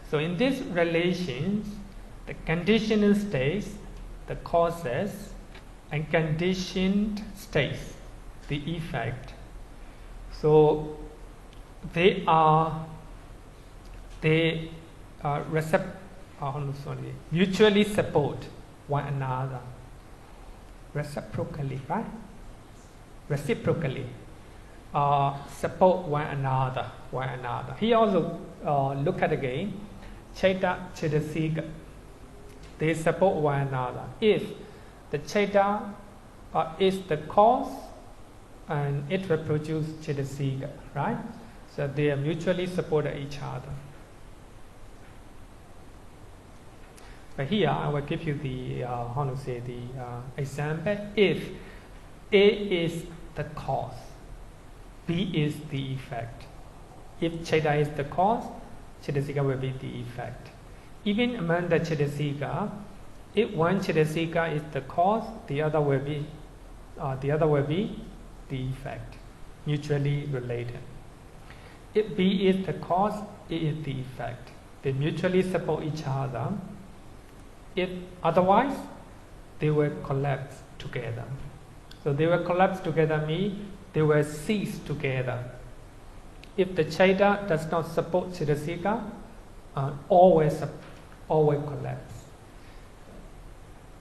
So in these relations, the conditional states, the causes, and conditioned states, the effect. So they mutually support one another. Reciprocally, right? Reciprocally support one another. He also look at again, Cheta, Chetasika. They support one another. If the Cheta is the cause, and it will produce Chetasika, right? So they are mutually support each other. But here I will give you the example. If A is the cause, B is the effect. If Chaita is the cause, Cetasika will be the effect. Even among the Cetasika, if one Cetasika is the cause, the other will be the effect, mutually related. If B is the cause, A is the effect. They mutually support each other. If otherwise, they will collapse together. So they will collapse together means they will cease together. If the Chaita does not support Cetasika, always collapse.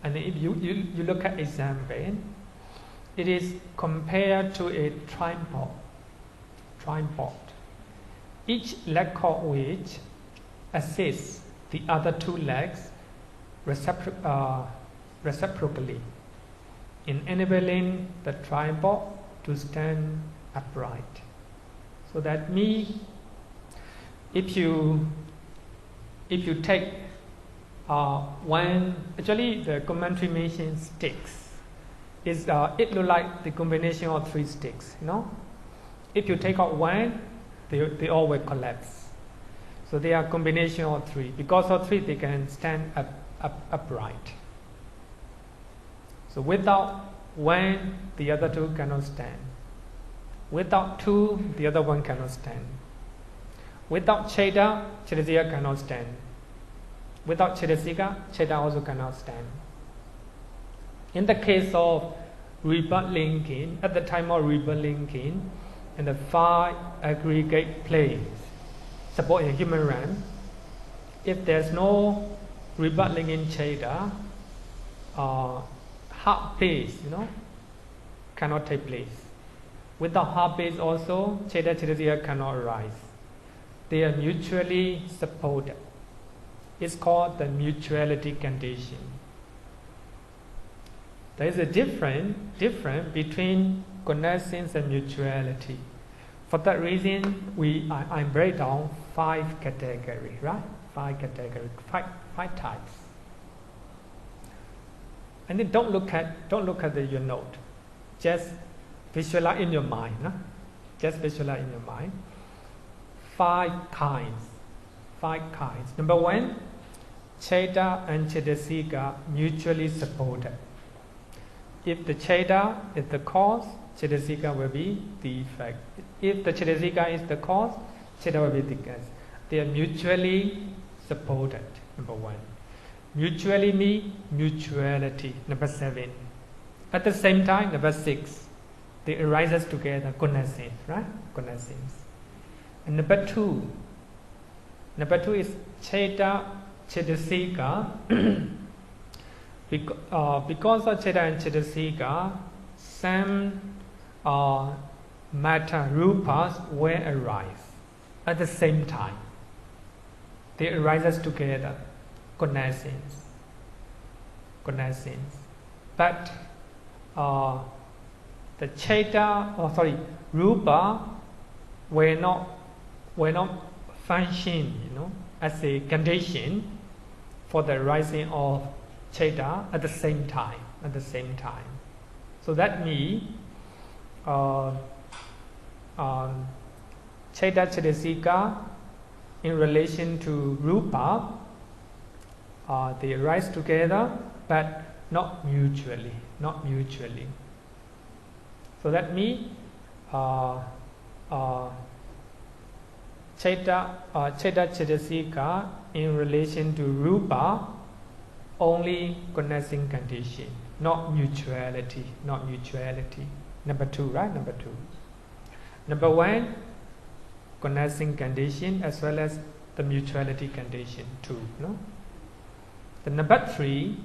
And if you look at example, it is compared to a tripod. Each leg of which assists the other two legs reciprocally in enabling the tripod to stand upright. So that means if you take one, actually the commentary mentions sticks. It looks like the combination of three sticks. If you take out one, they all will collapse. So they are combination of three. Because of three, they can stand upright. So without one, the other two cannot stand. Without two, the other one cannot stand. Without Chaita, Cetasika cannot stand. Without Cetasika, Chaita also cannot stand. In the case of rebirth linking, at the time of rebirth linking, in the 5 aggregate planes, suppose in human realm, if there's no rebirth linking Chaita, heart place, cannot take place. Without heart place also, Chaita Cetasika cannot arise. They are mutually supported. It's called the mutuality condition. There is a difference between connections and mutuality. For that reason, I break down 5 categories, right? 5 categories, five types. And then don't look at your note. Just visualize in your mind. Just visualize in your mind. 5 kinds. 5 kinds. Number 1, Chaita and Cetasika mutually supported. If the Chaita is the cause, Cetasika will be the effect. If the Cetasika is the cause, Chaita will be the cause. They are mutually supported. Number 1. Mutually means mutuality. Number 7. At the same time, number 6. They arises together, connections, right? Connections. And number 2. Number 2 is Chaita, Cetasika. Because of Chaita and Cetasika, some matter, rupas will arise at the same time. They arises together, connections. But the Chaita, rupa will not function, as a condition for the rising of Chaita at the same time. So that means Chaita Cetasika in relation to rupa, they rise together, but not mutually. So that means Chaita Cetasika in relation to rupa, only connecting condition, not mutuality. Number 2, right? Number 2. Number 1, connecting condition as well as the mutuality condition 2. The number 3,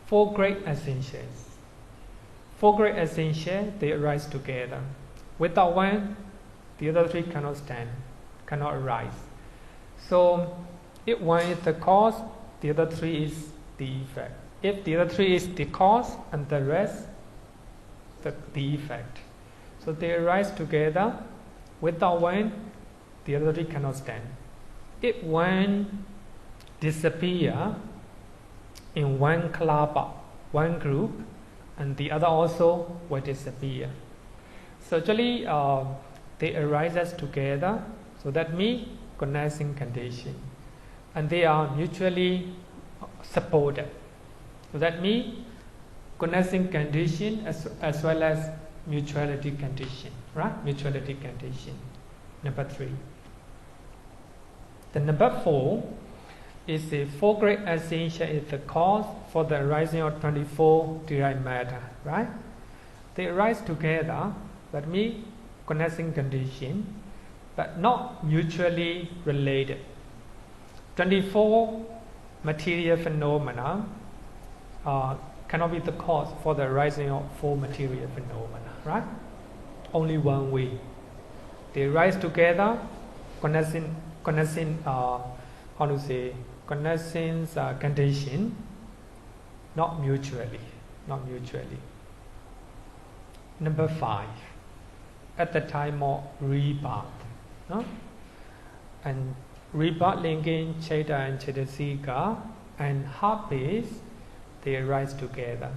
4 great essentials. 4 great essentials, they arise together. Without one, the other 3 cannot stand, cannot arise. So if one is the cause, the other 3 is the effect. If the other 3 is the cause and the rest, the effect. So they arise together. Without one, the other 3 cannot stand. If one disappear in one club, one group, and the other also will disappear. So actually, they arise together. So that means connecting condition. And they are mutually supported. So that means connecting condition as well as mutuality condition. Right? Mutuality condition. Number 3. The number 4 is the 4 great essential is the cause for the arising of 24 derived matter. Right? They arise together. That means connecting condition, but not mutually related. 24 material phenomena cannot be the cause for the arising of 4 material phenomena, right? Only one way. They rise together, connecting condition, not mutually. Number 5. At the time of rebirth, no? And rebirth linking Cheta and Chetasika and habits, they arise together,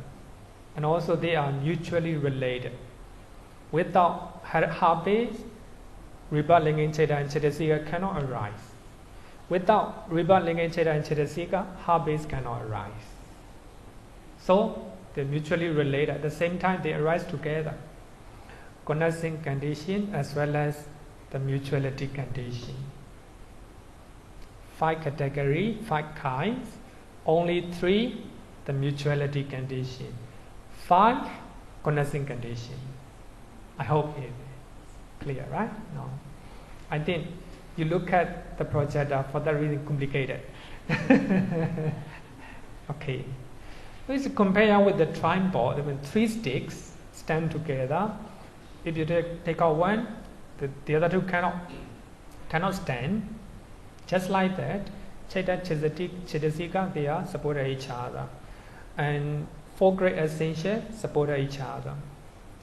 and also they are mutually related. Without habits, rebirth linking Cheta and Chetasika cannot arise. Without rebirth linking Cheta and Chetasika, habits cannot arise. So they're mutually related. At the same time, they arise together. Connecting condition as well as the mutuality condition. 5 categories, 5 kinds. Only 3 the mutuality condition. 5 connecting condition. I hope it's clear, right? No. I think you look at the projector, for that reason complicated. Okay. Let's compare with the triangle. There are 3 sticks stand together. If you take out one, the other 2 cannot stand. Just like that, Cheta, Chetasika, they are supported each other. And 4 great essentials support each other.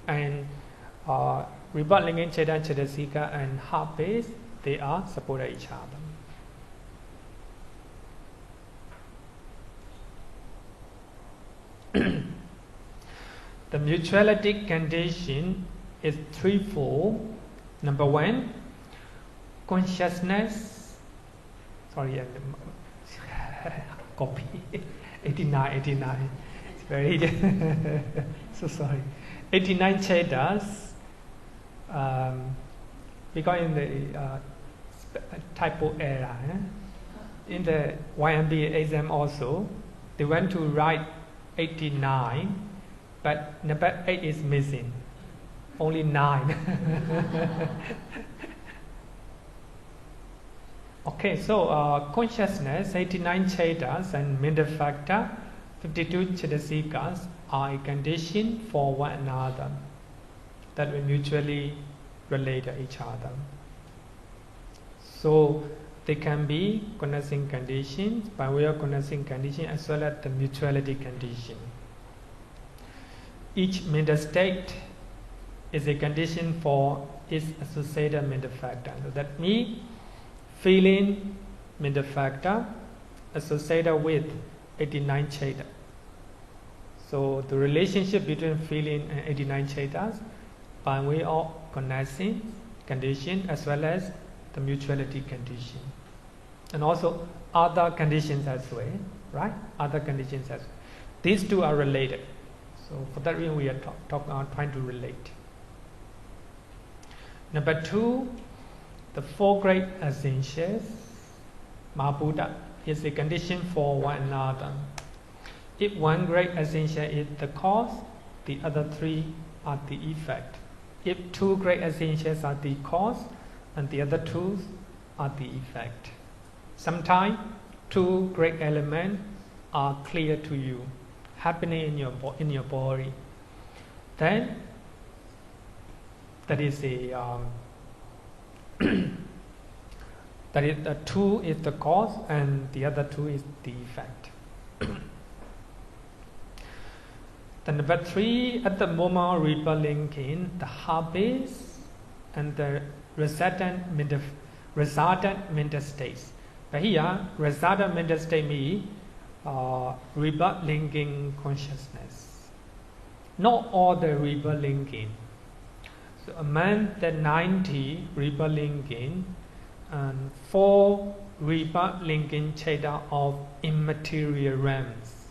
And rebirth linking Cheta, Chetasika and habits, they are support each other. The mutuality condition is threefold. Number 1, consciousness. Sorry, copy. 89. It's very so sorry. 89 chetas. Because in the typo error, in the YMB exam also, they went to write 89, but number 8 is missing. Only 9. Okay, so consciousness, 89 chetas and mental factor, 52 chetasikas are a condition for one another that will mutually relate to each other. So they can be connecting conditions, by way of connecting condition as well as the mutuality condition. Each mental state is a condition for its associated mental factor. So that means feeling mental factor associated with 89 chetas. So the relationship between feeling and 89 chetas by way of connecting condition as well as the mutuality condition. And also other conditions as well, right? Other conditions as well. These 2 are related. So for that reason we are trying to relate. Number 2, the 4 great essentials, Mahabuddha, is a condition for one another. If one great essential is the cause, the other 3 are the effect. If 2 great essentials are the cause, and the other 2 are the effect. Sometimes 2 great elements are clear to you, happening in your body. Then that is a that is the 2 is the cause and the other 2 is the effect. Then number 3, at the moment of rebirth linking, the habits and the resultant mental states. But here, resultant mental state means rebirth linking consciousness. Not all the rebirth linking. So among the 90 rebirth linking and 4 rebirth linking cheta of immaterial realms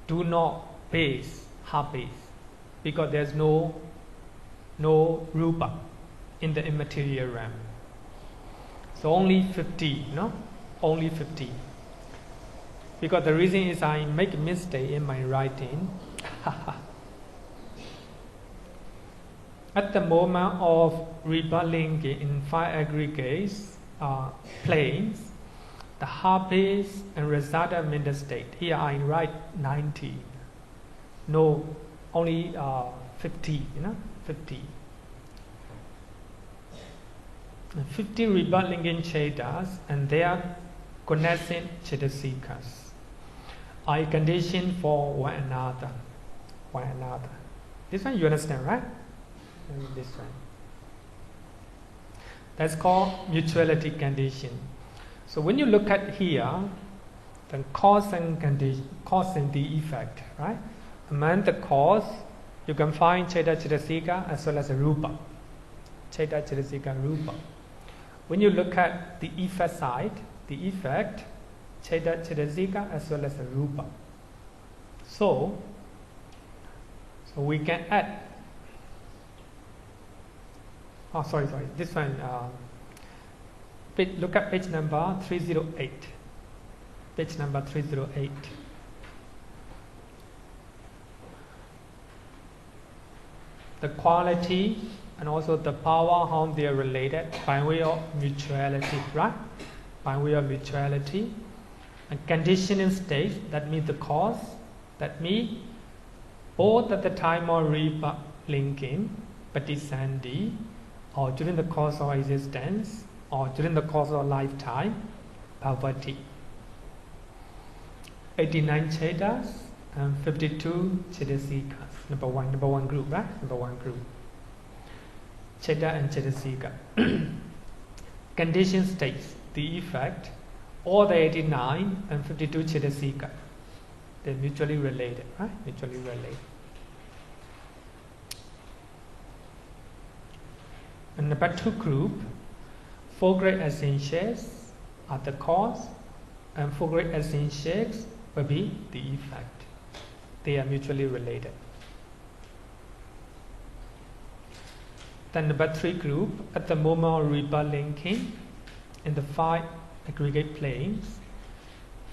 do not base habits because there's no rupa in the immaterial realm. So only 50, no? Only 50. Because the reason is I make a mistake in my writing. At the moment of rebirth linking in 5 aggregates planes, the habits and resultant mental state. Here I write 90. No, only 50, 50. 50 rebirth linking chetas and their connecting chetasikas are conditioned for one another. This one you understand, right? And this one. That's called mutuality condition. So when you look at here, the cause and condition, cause and the effect, right? Among the cause, you can find cheta chetasika as well as a rupa. Cheta chetasika rupa. When you look at the effect side, the effect, cheta chetasika as well as a rupa. So we can add. Oh, sorry. This one. Look at page number 308. Page number 308. The quality and also the power, how they are related by way of mutuality, right? By way of mutuality. And conditioning states, that means the cause, that means both at the time of rebirth linking, patisandhi, or during the course of existence, or during the course of lifetime, bhavati. 89 chetas and 52 chetasikas. Number one group, right? Number one group. Cheta and cetasika. Condition states, the effect, all the 89 and 52 cetasika. They're mutually related, right? Mutually related. And number 2 group, 4 great essentials are the cause, and 4 great essentials will be the effect. They are mutually related. Then number 3 group, at the moment of rebirth linking, in the 5 aggregate planes,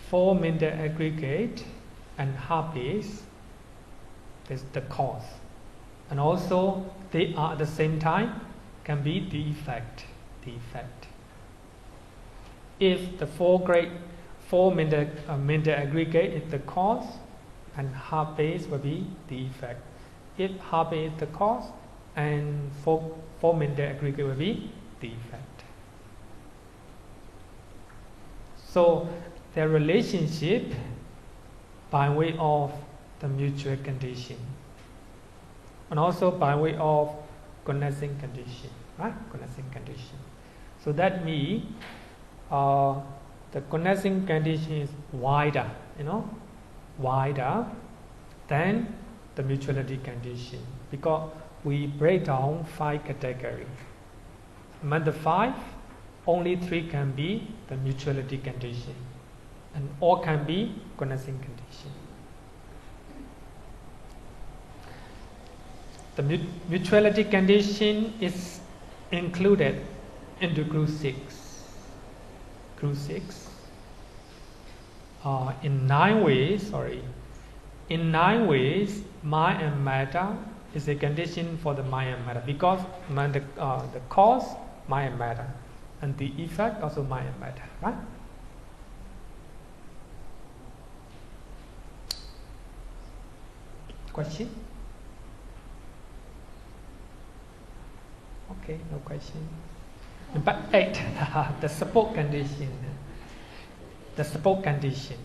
4 mental aggregate and habits is the cause. And also they are at the same time can be the effect. If the 4 mental aggregate is the cause, and habits will be the effect. If habit is the cause, and 4 mental aggregate will be the effect. So their relationship by way of the mutual condition, and also by way of connecting condition, right? Connecting condition. So that means the connecting condition is wider, wider than the mutuality condition, because we break down 5 categories. Among the 5, only 3 can be the mutuality condition, and all can be connecting condition. The mutuality condition is included into group 6. Group 6. In 9 ways, mind and matter is a condition for the mind and matter, because the cause, mind and matter, and the effect also mind and matter, right? Question? Okay, no question. Number 8, the support condition. The support condition.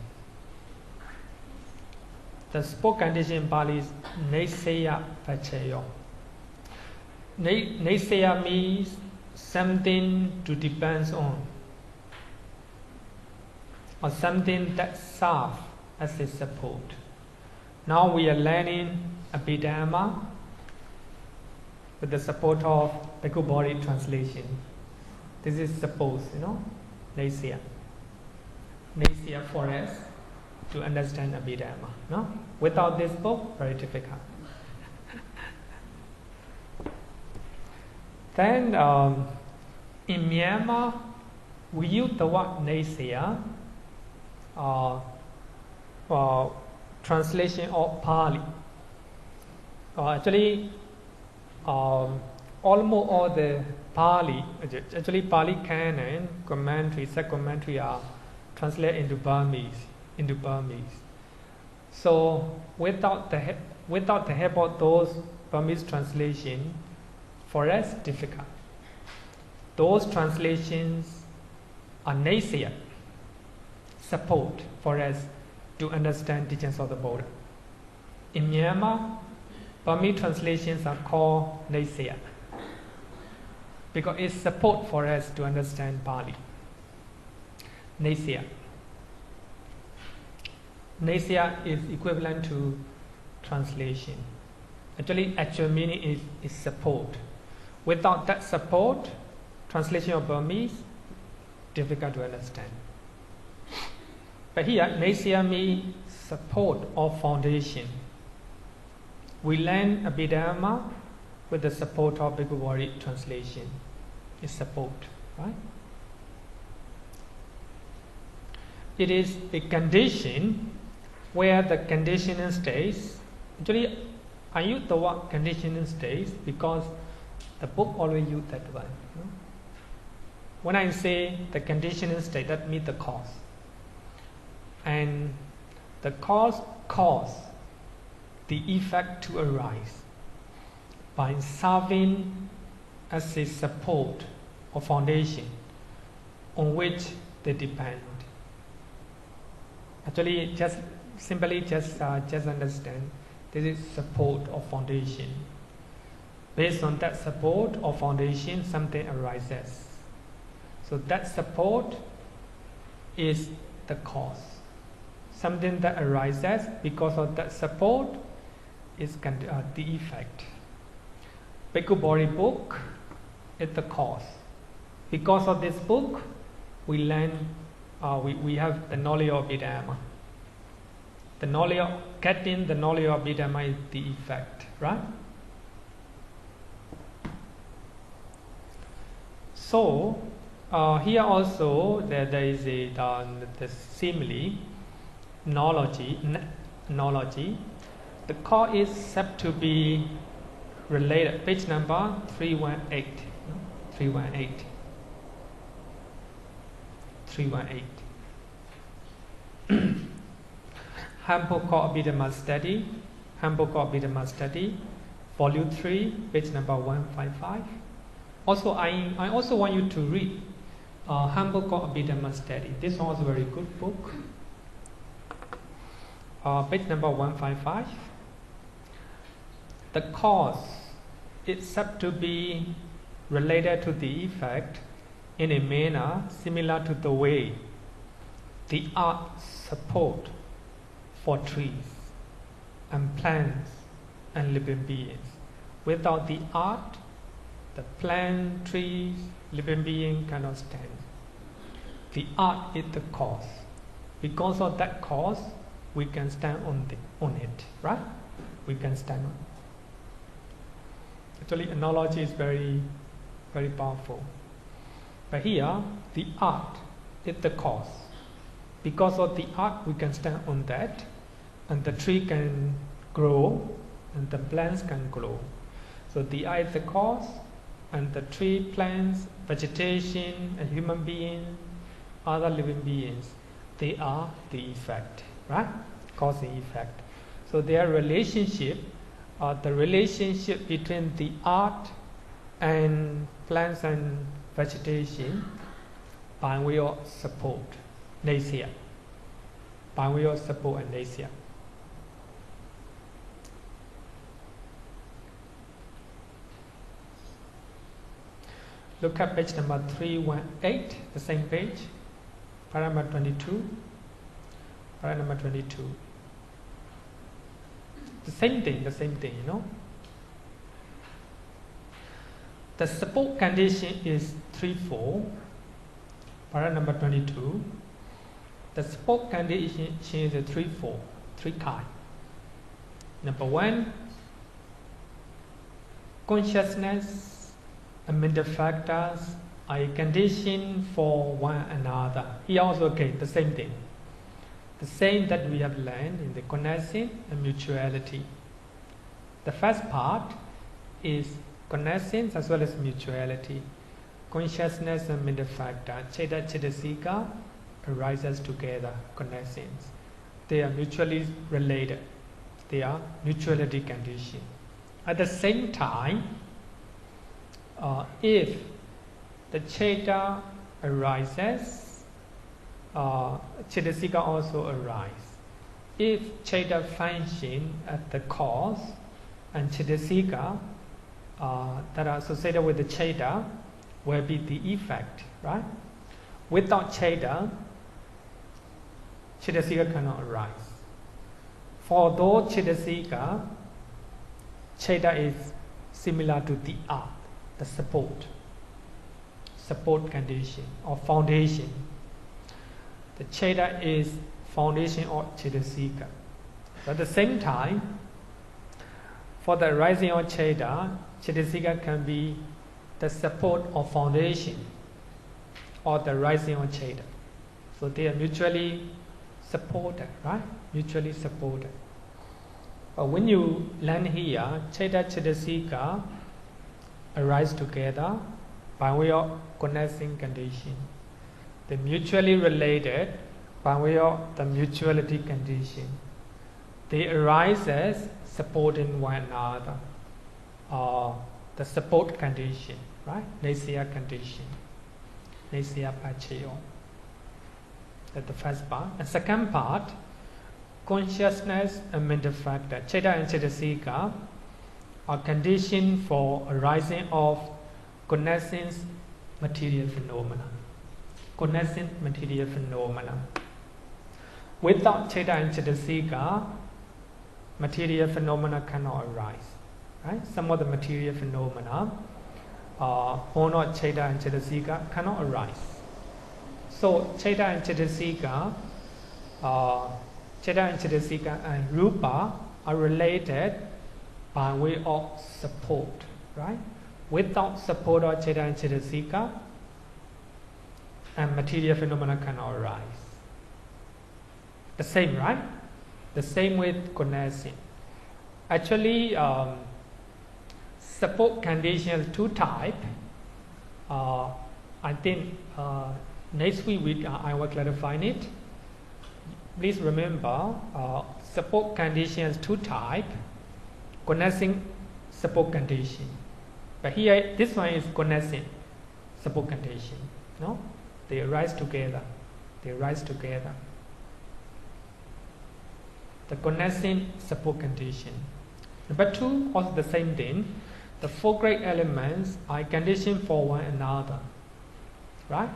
The support condition in Pali is Nesaya Paccaya. Nesaya means something to depend on, or something that serves as a support. Now we are learning Abhidhamma. with the support of Bhikkhu Bodhi translation. This is suppose, Nasia. Nasia for us to understand Abhidhamma. No? Without this book, very difficult. Then in Myanmar, we use the word Nasia, translation of Pali. Actually, almost all the Pali canon, commentary, sub-commentary are translated into Burmese. So without the help of those Burmese translations, for us difficult. Those translations are nasia, support for us to understand teachings of the Buddha. In Myanmar, Burmese translations are called nasia because it's support for us to understand Pali. Nasia. Nasia is equivalent to translation. Actually, actual meaning is support. Without that support, translation of Burmese, difficult to understand. But here, Nasia means support or foundation. We learn Abhidhamma with the support of Bhikkhu Bodhi translation. It's support, right? It is a condition where the conditioning states. Actually, I use the word conditioning states because the book always use that one. When I say the conditioning state, that means the cause. And the cause the effect to arise by serving as a support or foundation on which they depend. Actually, just understand this is support or foundation. Based on that support or foundation, something arises. So that support is the cause. Something that arises because of that support is the effect. Bhikkhu Bodhi book is the cause. Because of this book, we learn, we have the knowledge of Abhidhamma. Getting the knowledge of Abhidhamma is the effect, right? So here also there is the simile, analogy. The cause is said to be related. Page number 318. 318. Handbook of Abhidhamma Study, Volume 3, page number 155. Also, I also want you to read Handbook of Abhidhamma Study. This one was a very good book. Page number 155. The cause is said to be related to the effect in a manner similar to the way the art support for trees and plants and living beings. Without the art, the plant, trees, living being cannot stand. The art is the cause. Because of that cause, we can stand on it, right? We can stand on it. Actually, analogy is very, very powerful. But here, the art is the cause. Because of the art, we can stand on that, and the tree can grow, and the plants can grow. So the art is the cause, and the tree, plants, vegetation, and human beings, other living beings, they are the effect, right? Cause and effect. So their relationship, the relationship between the art and plants and vegetation, by way of support, nasia. By way of support and nasia. Look at page number 318, the same page, paragraph 22. Paragraph number 22. The same thing, The support condition is threefold. Para number 22. The support condition is threefold, three kinds. Number one, consciousness and mental factors are a condition for one another. Here also again the same thing. The same that we have learned in the connection and mutuality. The first part is connections as well as mutuality. Consciousness and mental factor, Cheta Chetasika, arises together, connections. They are mutually related. They are mutuality conditions. At the same time, if the Cheta arises, Chetasika also arises. If Cheta function at the cause and Chetasika that are associated with the Cheta will be the effect, right? Without Cheta, Chetasika cannot arise. For those Chetasika, Cheta is similar to the earth, the support condition or foundation. The Cheta is foundation of Chetasika. At the same time, for the rising of Cheta, Chetasika can be the support or foundation or the rising of Cheta. So they are mutually supported, right? Mutually supported. But when you learn here, Cheta Chetasika arise together by way of connecting condition. They mutually related by way of the mutuality condition. They arise as supporting one another. The support condition, right? Nesya condition. Nesya Paccaya. That's the first part. And second part, consciousness and mental factor. Cheta and Chetasika are conditioned for arising of connecting material phenomena. Connecting material phenomena. Without Cheta and Chetasika, material phenomena cannot arise. Right? Some of the material phenomena, not Cheta and Chetasika, cannot arise. So Cheta and Chetasika and Rupa are related by way of support, right? Without support of Cheta and Chetasika, and material phenomena cannot arise. The same, right? The same with connection. Actually, support conditions two types. I think next week I will clarify it. Please remember, support conditions two types. Connecting support condition. But here, this one is connecting support condition. No, they arise together. They arise together. The connecting support condition. Number two, also the same thing. The four great elements are conditioned for one another, right?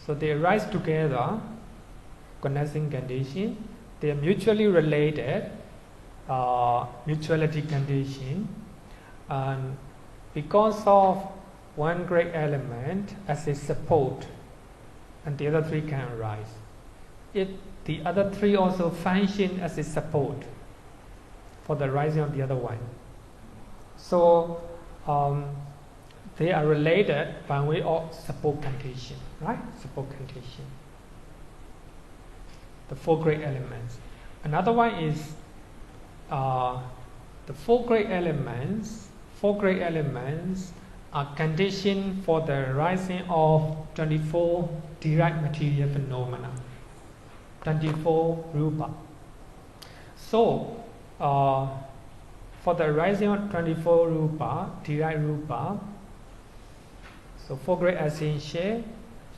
So they arise together, connecting condition. They are mutually related, mutuality condition, and because of one great element as a support, and the other three can arise. If the other three also function as a support for the rising of the other one. So they are related by way of support condition, right? Support condition. The four great elements. Another one is the four great elements. Four great elements are conditioned for the rising of 24 direct material phenomena. 24 rupa. So, for the rising of 24 rupa, direct rupa, so four great essentials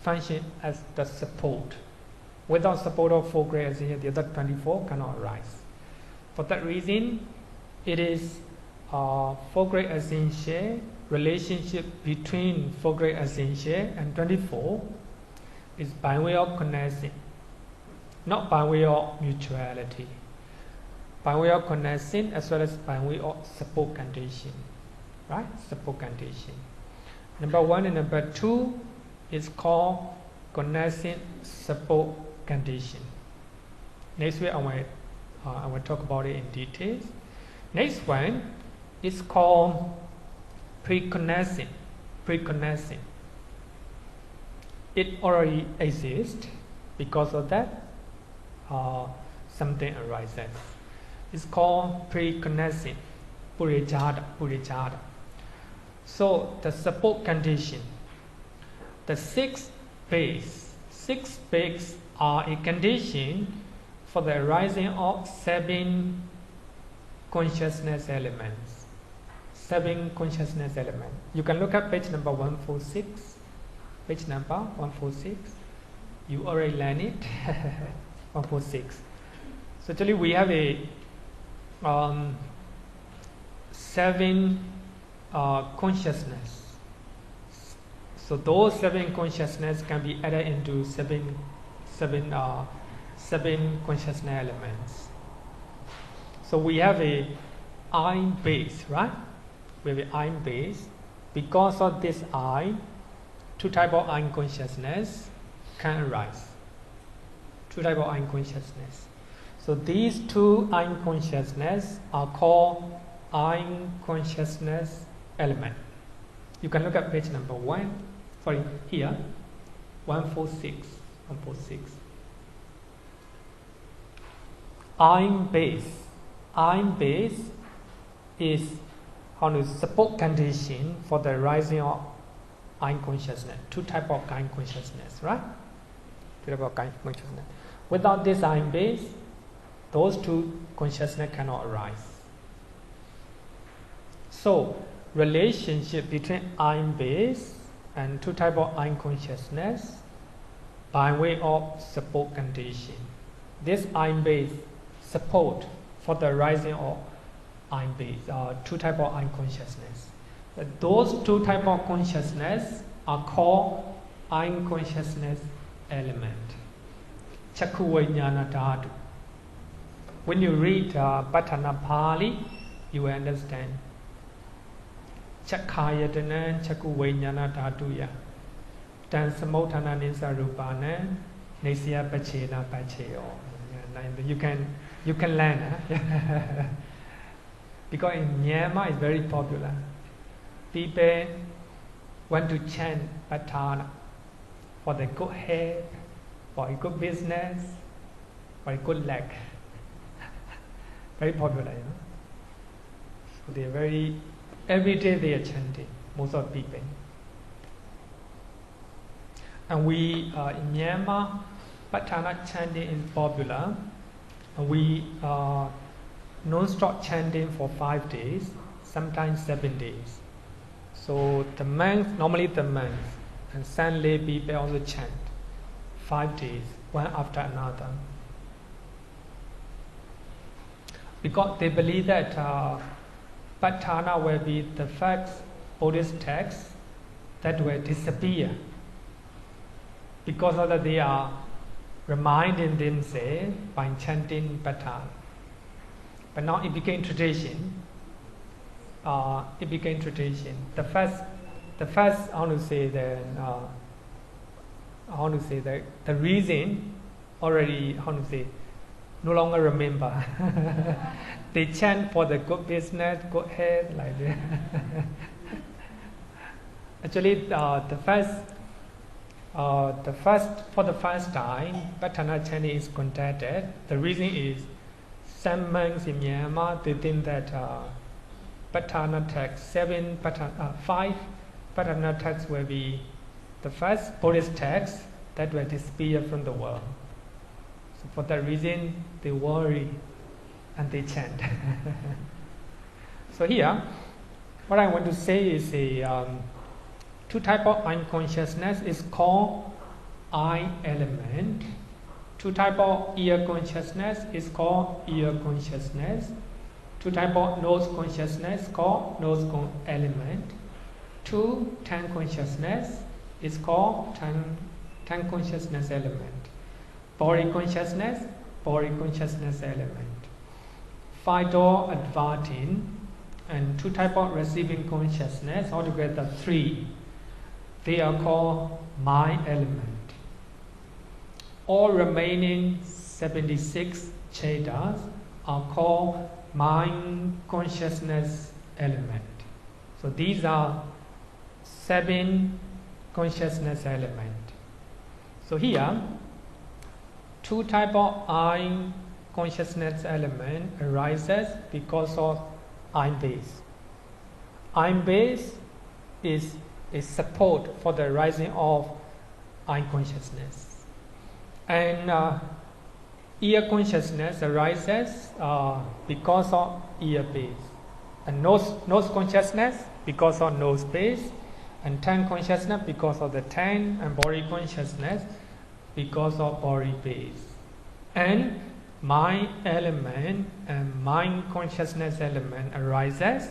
function as the support. Without support of four great essentials, the other 24 cannot arise. For that reason, it is four great essentials, relationship between four great essentials and 24 is by way of connection, not by way of mutuality. By way of connection as well as by way of support condition, right? Support condition. Number 1 and number 2 is called cognizant support condition. Next week I will talk about it in details. Next one is called precognizant. Precognizant. It already exists. Because of that, something arises. It's called precognizant. Purejada. So the support condition, the 6 base are a condition for the arising of 7 consciousness elements. 7 consciousness elements. You can look at page number 146. Page number 146. You already learned it. 146. So actually we have a 7 consciousness. So those 7 consciousness can be added into 7 consciousness elements. So we have a I base, right? We have an I base. Because of this I, 2 types of I consciousness can arise. 2 types of I consciousness. So these 2 I consciousness are called I consciousness element. You can look at page number 1. Sorry, here, 146. 146. I base is support condition for the rising of I consciousness. 2 types of I consciousness, right? 2 types of I consciousness. Without this I base, those 2 consciousness cannot arise. So, relationship between I base and 2 types of I consciousness by way of support condition. This I base support for the rising of I base, 2 types of I consciousness. Those 2 types of consciousness are called I consciousness element. Chakku Vijnana Dhatu. When you read Patana Pali, you will understand. Chakkayatana Chakku Vijnana Dhatuya. Tan Samotana Nisa Rupana Nisya Pachena Pacheo. You can learn. Because in Myanmar it's very popular. People want to chant Patana for the good health, for a good business, for a good leg. Very popular, you know. So they are very, every day they are chanting, most of the people. And we, in Myanmar, Patana chanting is popular. And we non-stop chanting for 5 days, sometimes 7 days. So the monks, normally the monks, and some lay people also chant 5 days, one after another. Because they believe that Patana will be the first Buddhist text that will disappear. Because of that, they are reminding themselves by chanting Patana. But now it became tradition. The first, the reason already, no longer remember. They chant for the good business, good health, like that. Actually, for the first time, Patana chanting is conducted. The reason is some monks in Myanmar, they think that Patana text, 5 Patana texts will be the first Buddhist text that will disappear from the world. So for that reason, they worry and they chant. So here, what I want to say is a 2 types of unconsciousness is called I element. 2 types of ear consciousness is called ear consciousness. 2 types of nose consciousness called nose element. 2 tongue consciousness is called tongue consciousness element. Body consciousness element. 5 door adverting and 2 types of receiving consciousness, altogether 3. they are called mind element. All remaining 76 chetas are called mind consciousness element. So these are 7 consciousness elements. So here, 2 type of I consciousness element arises because of I base. I base is a support for the rising of I consciousness. And ear consciousness arises because of ear base. And nose consciousness because of nose base. And tongue consciousness because of the tongue. And body consciousness because of body base. And mind element and mind consciousness element arises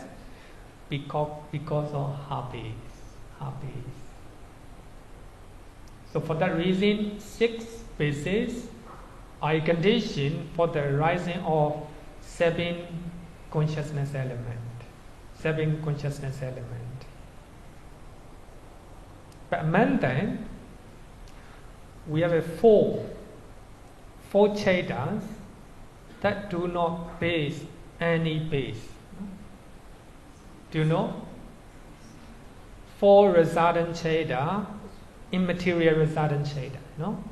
because of heart base. So for that reason, 6 bases are conditioned for the rising of 7 consciousness element. 7 consciousness element. But among them, we have 4 chetas that do not base any base. Do you know? 4 resultant cheta, immaterial resultant cheta. No?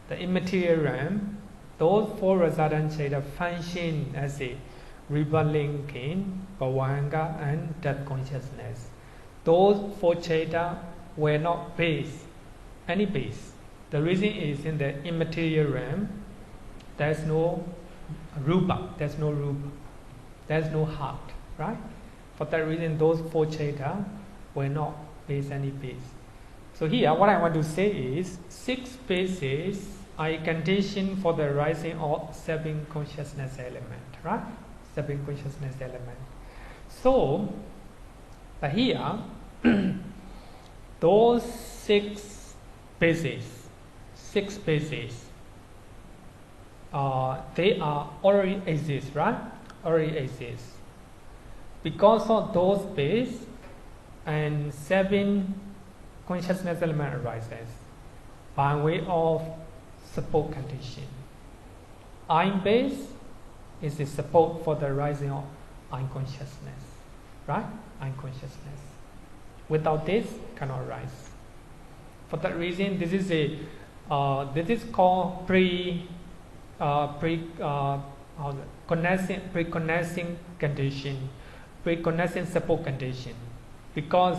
The immaterial realm, those 4 resultant cheta function as a rebirth linking, bhavanga, and death consciousness. Those 4 cheta were not base, any base. The reason is in the immaterial realm, there's no rupa, there's no heart, right? For that reason, those 4 cheta were not base, any base. So here, what I want to say is, 6 bases are conditioned for the rising of 7 consciousness element, right? 7 consciousness element. So, but here, those 6 bases, they are already exist, right? Already exist. Because of those bases and 7 consciousness element arises by way of support condition. I base is the support for the rising of unconsciousness, right? Unconsciousness. Without this, cannot rise. For that reason, this is called pre-connecting condition, pre-connecting support condition, because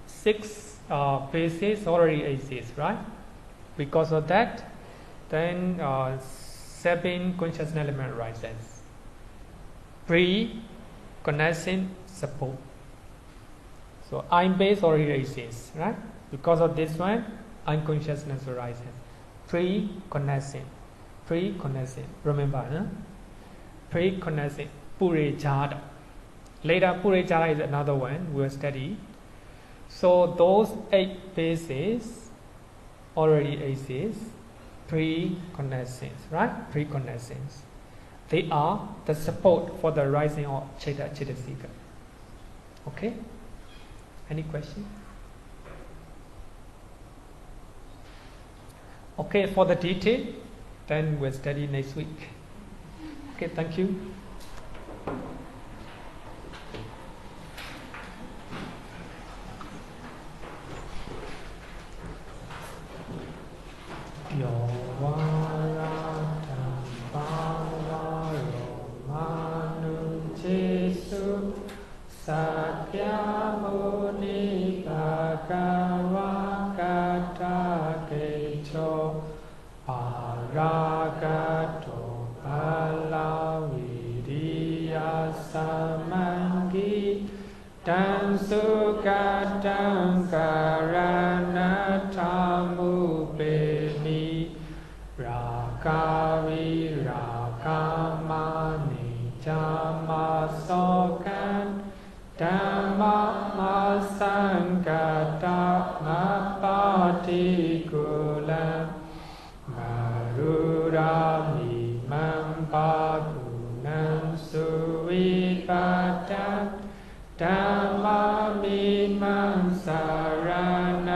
6 bases already exist, right? Because of that, then 7 consciousness element rises. Pre-connecting support. So I base already exists, right? Because of this one, unconsciousness arises. Pre-connecting. Remember, huh? Pre-connecting. Purejada. Later, Purejada is another one we'll study. So those 8 bases already exist. Pre-connections, right? Pre-connections. They are the support for the rising of Cetasika. Okay? Any question? Okay, for the detail, then we'll study next week. Okay, thank you. Dhamma mimam sarana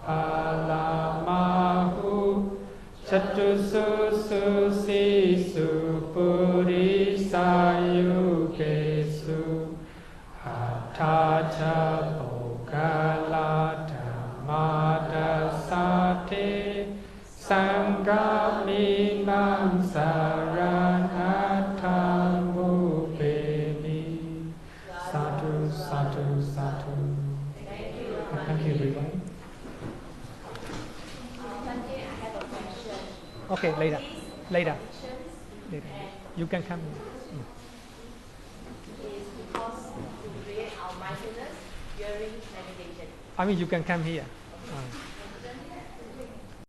Palamahu Chatusu Susisu Purisayukesu Hatacha Pokala Dhamadasate Sangaminam Saranatamupevi. Sadhu, sadhu, sadhu. Thank you, everyone. Okay, later. You can come. Is because to create our mindfulness during meditation. I mean, you can come here. Okay.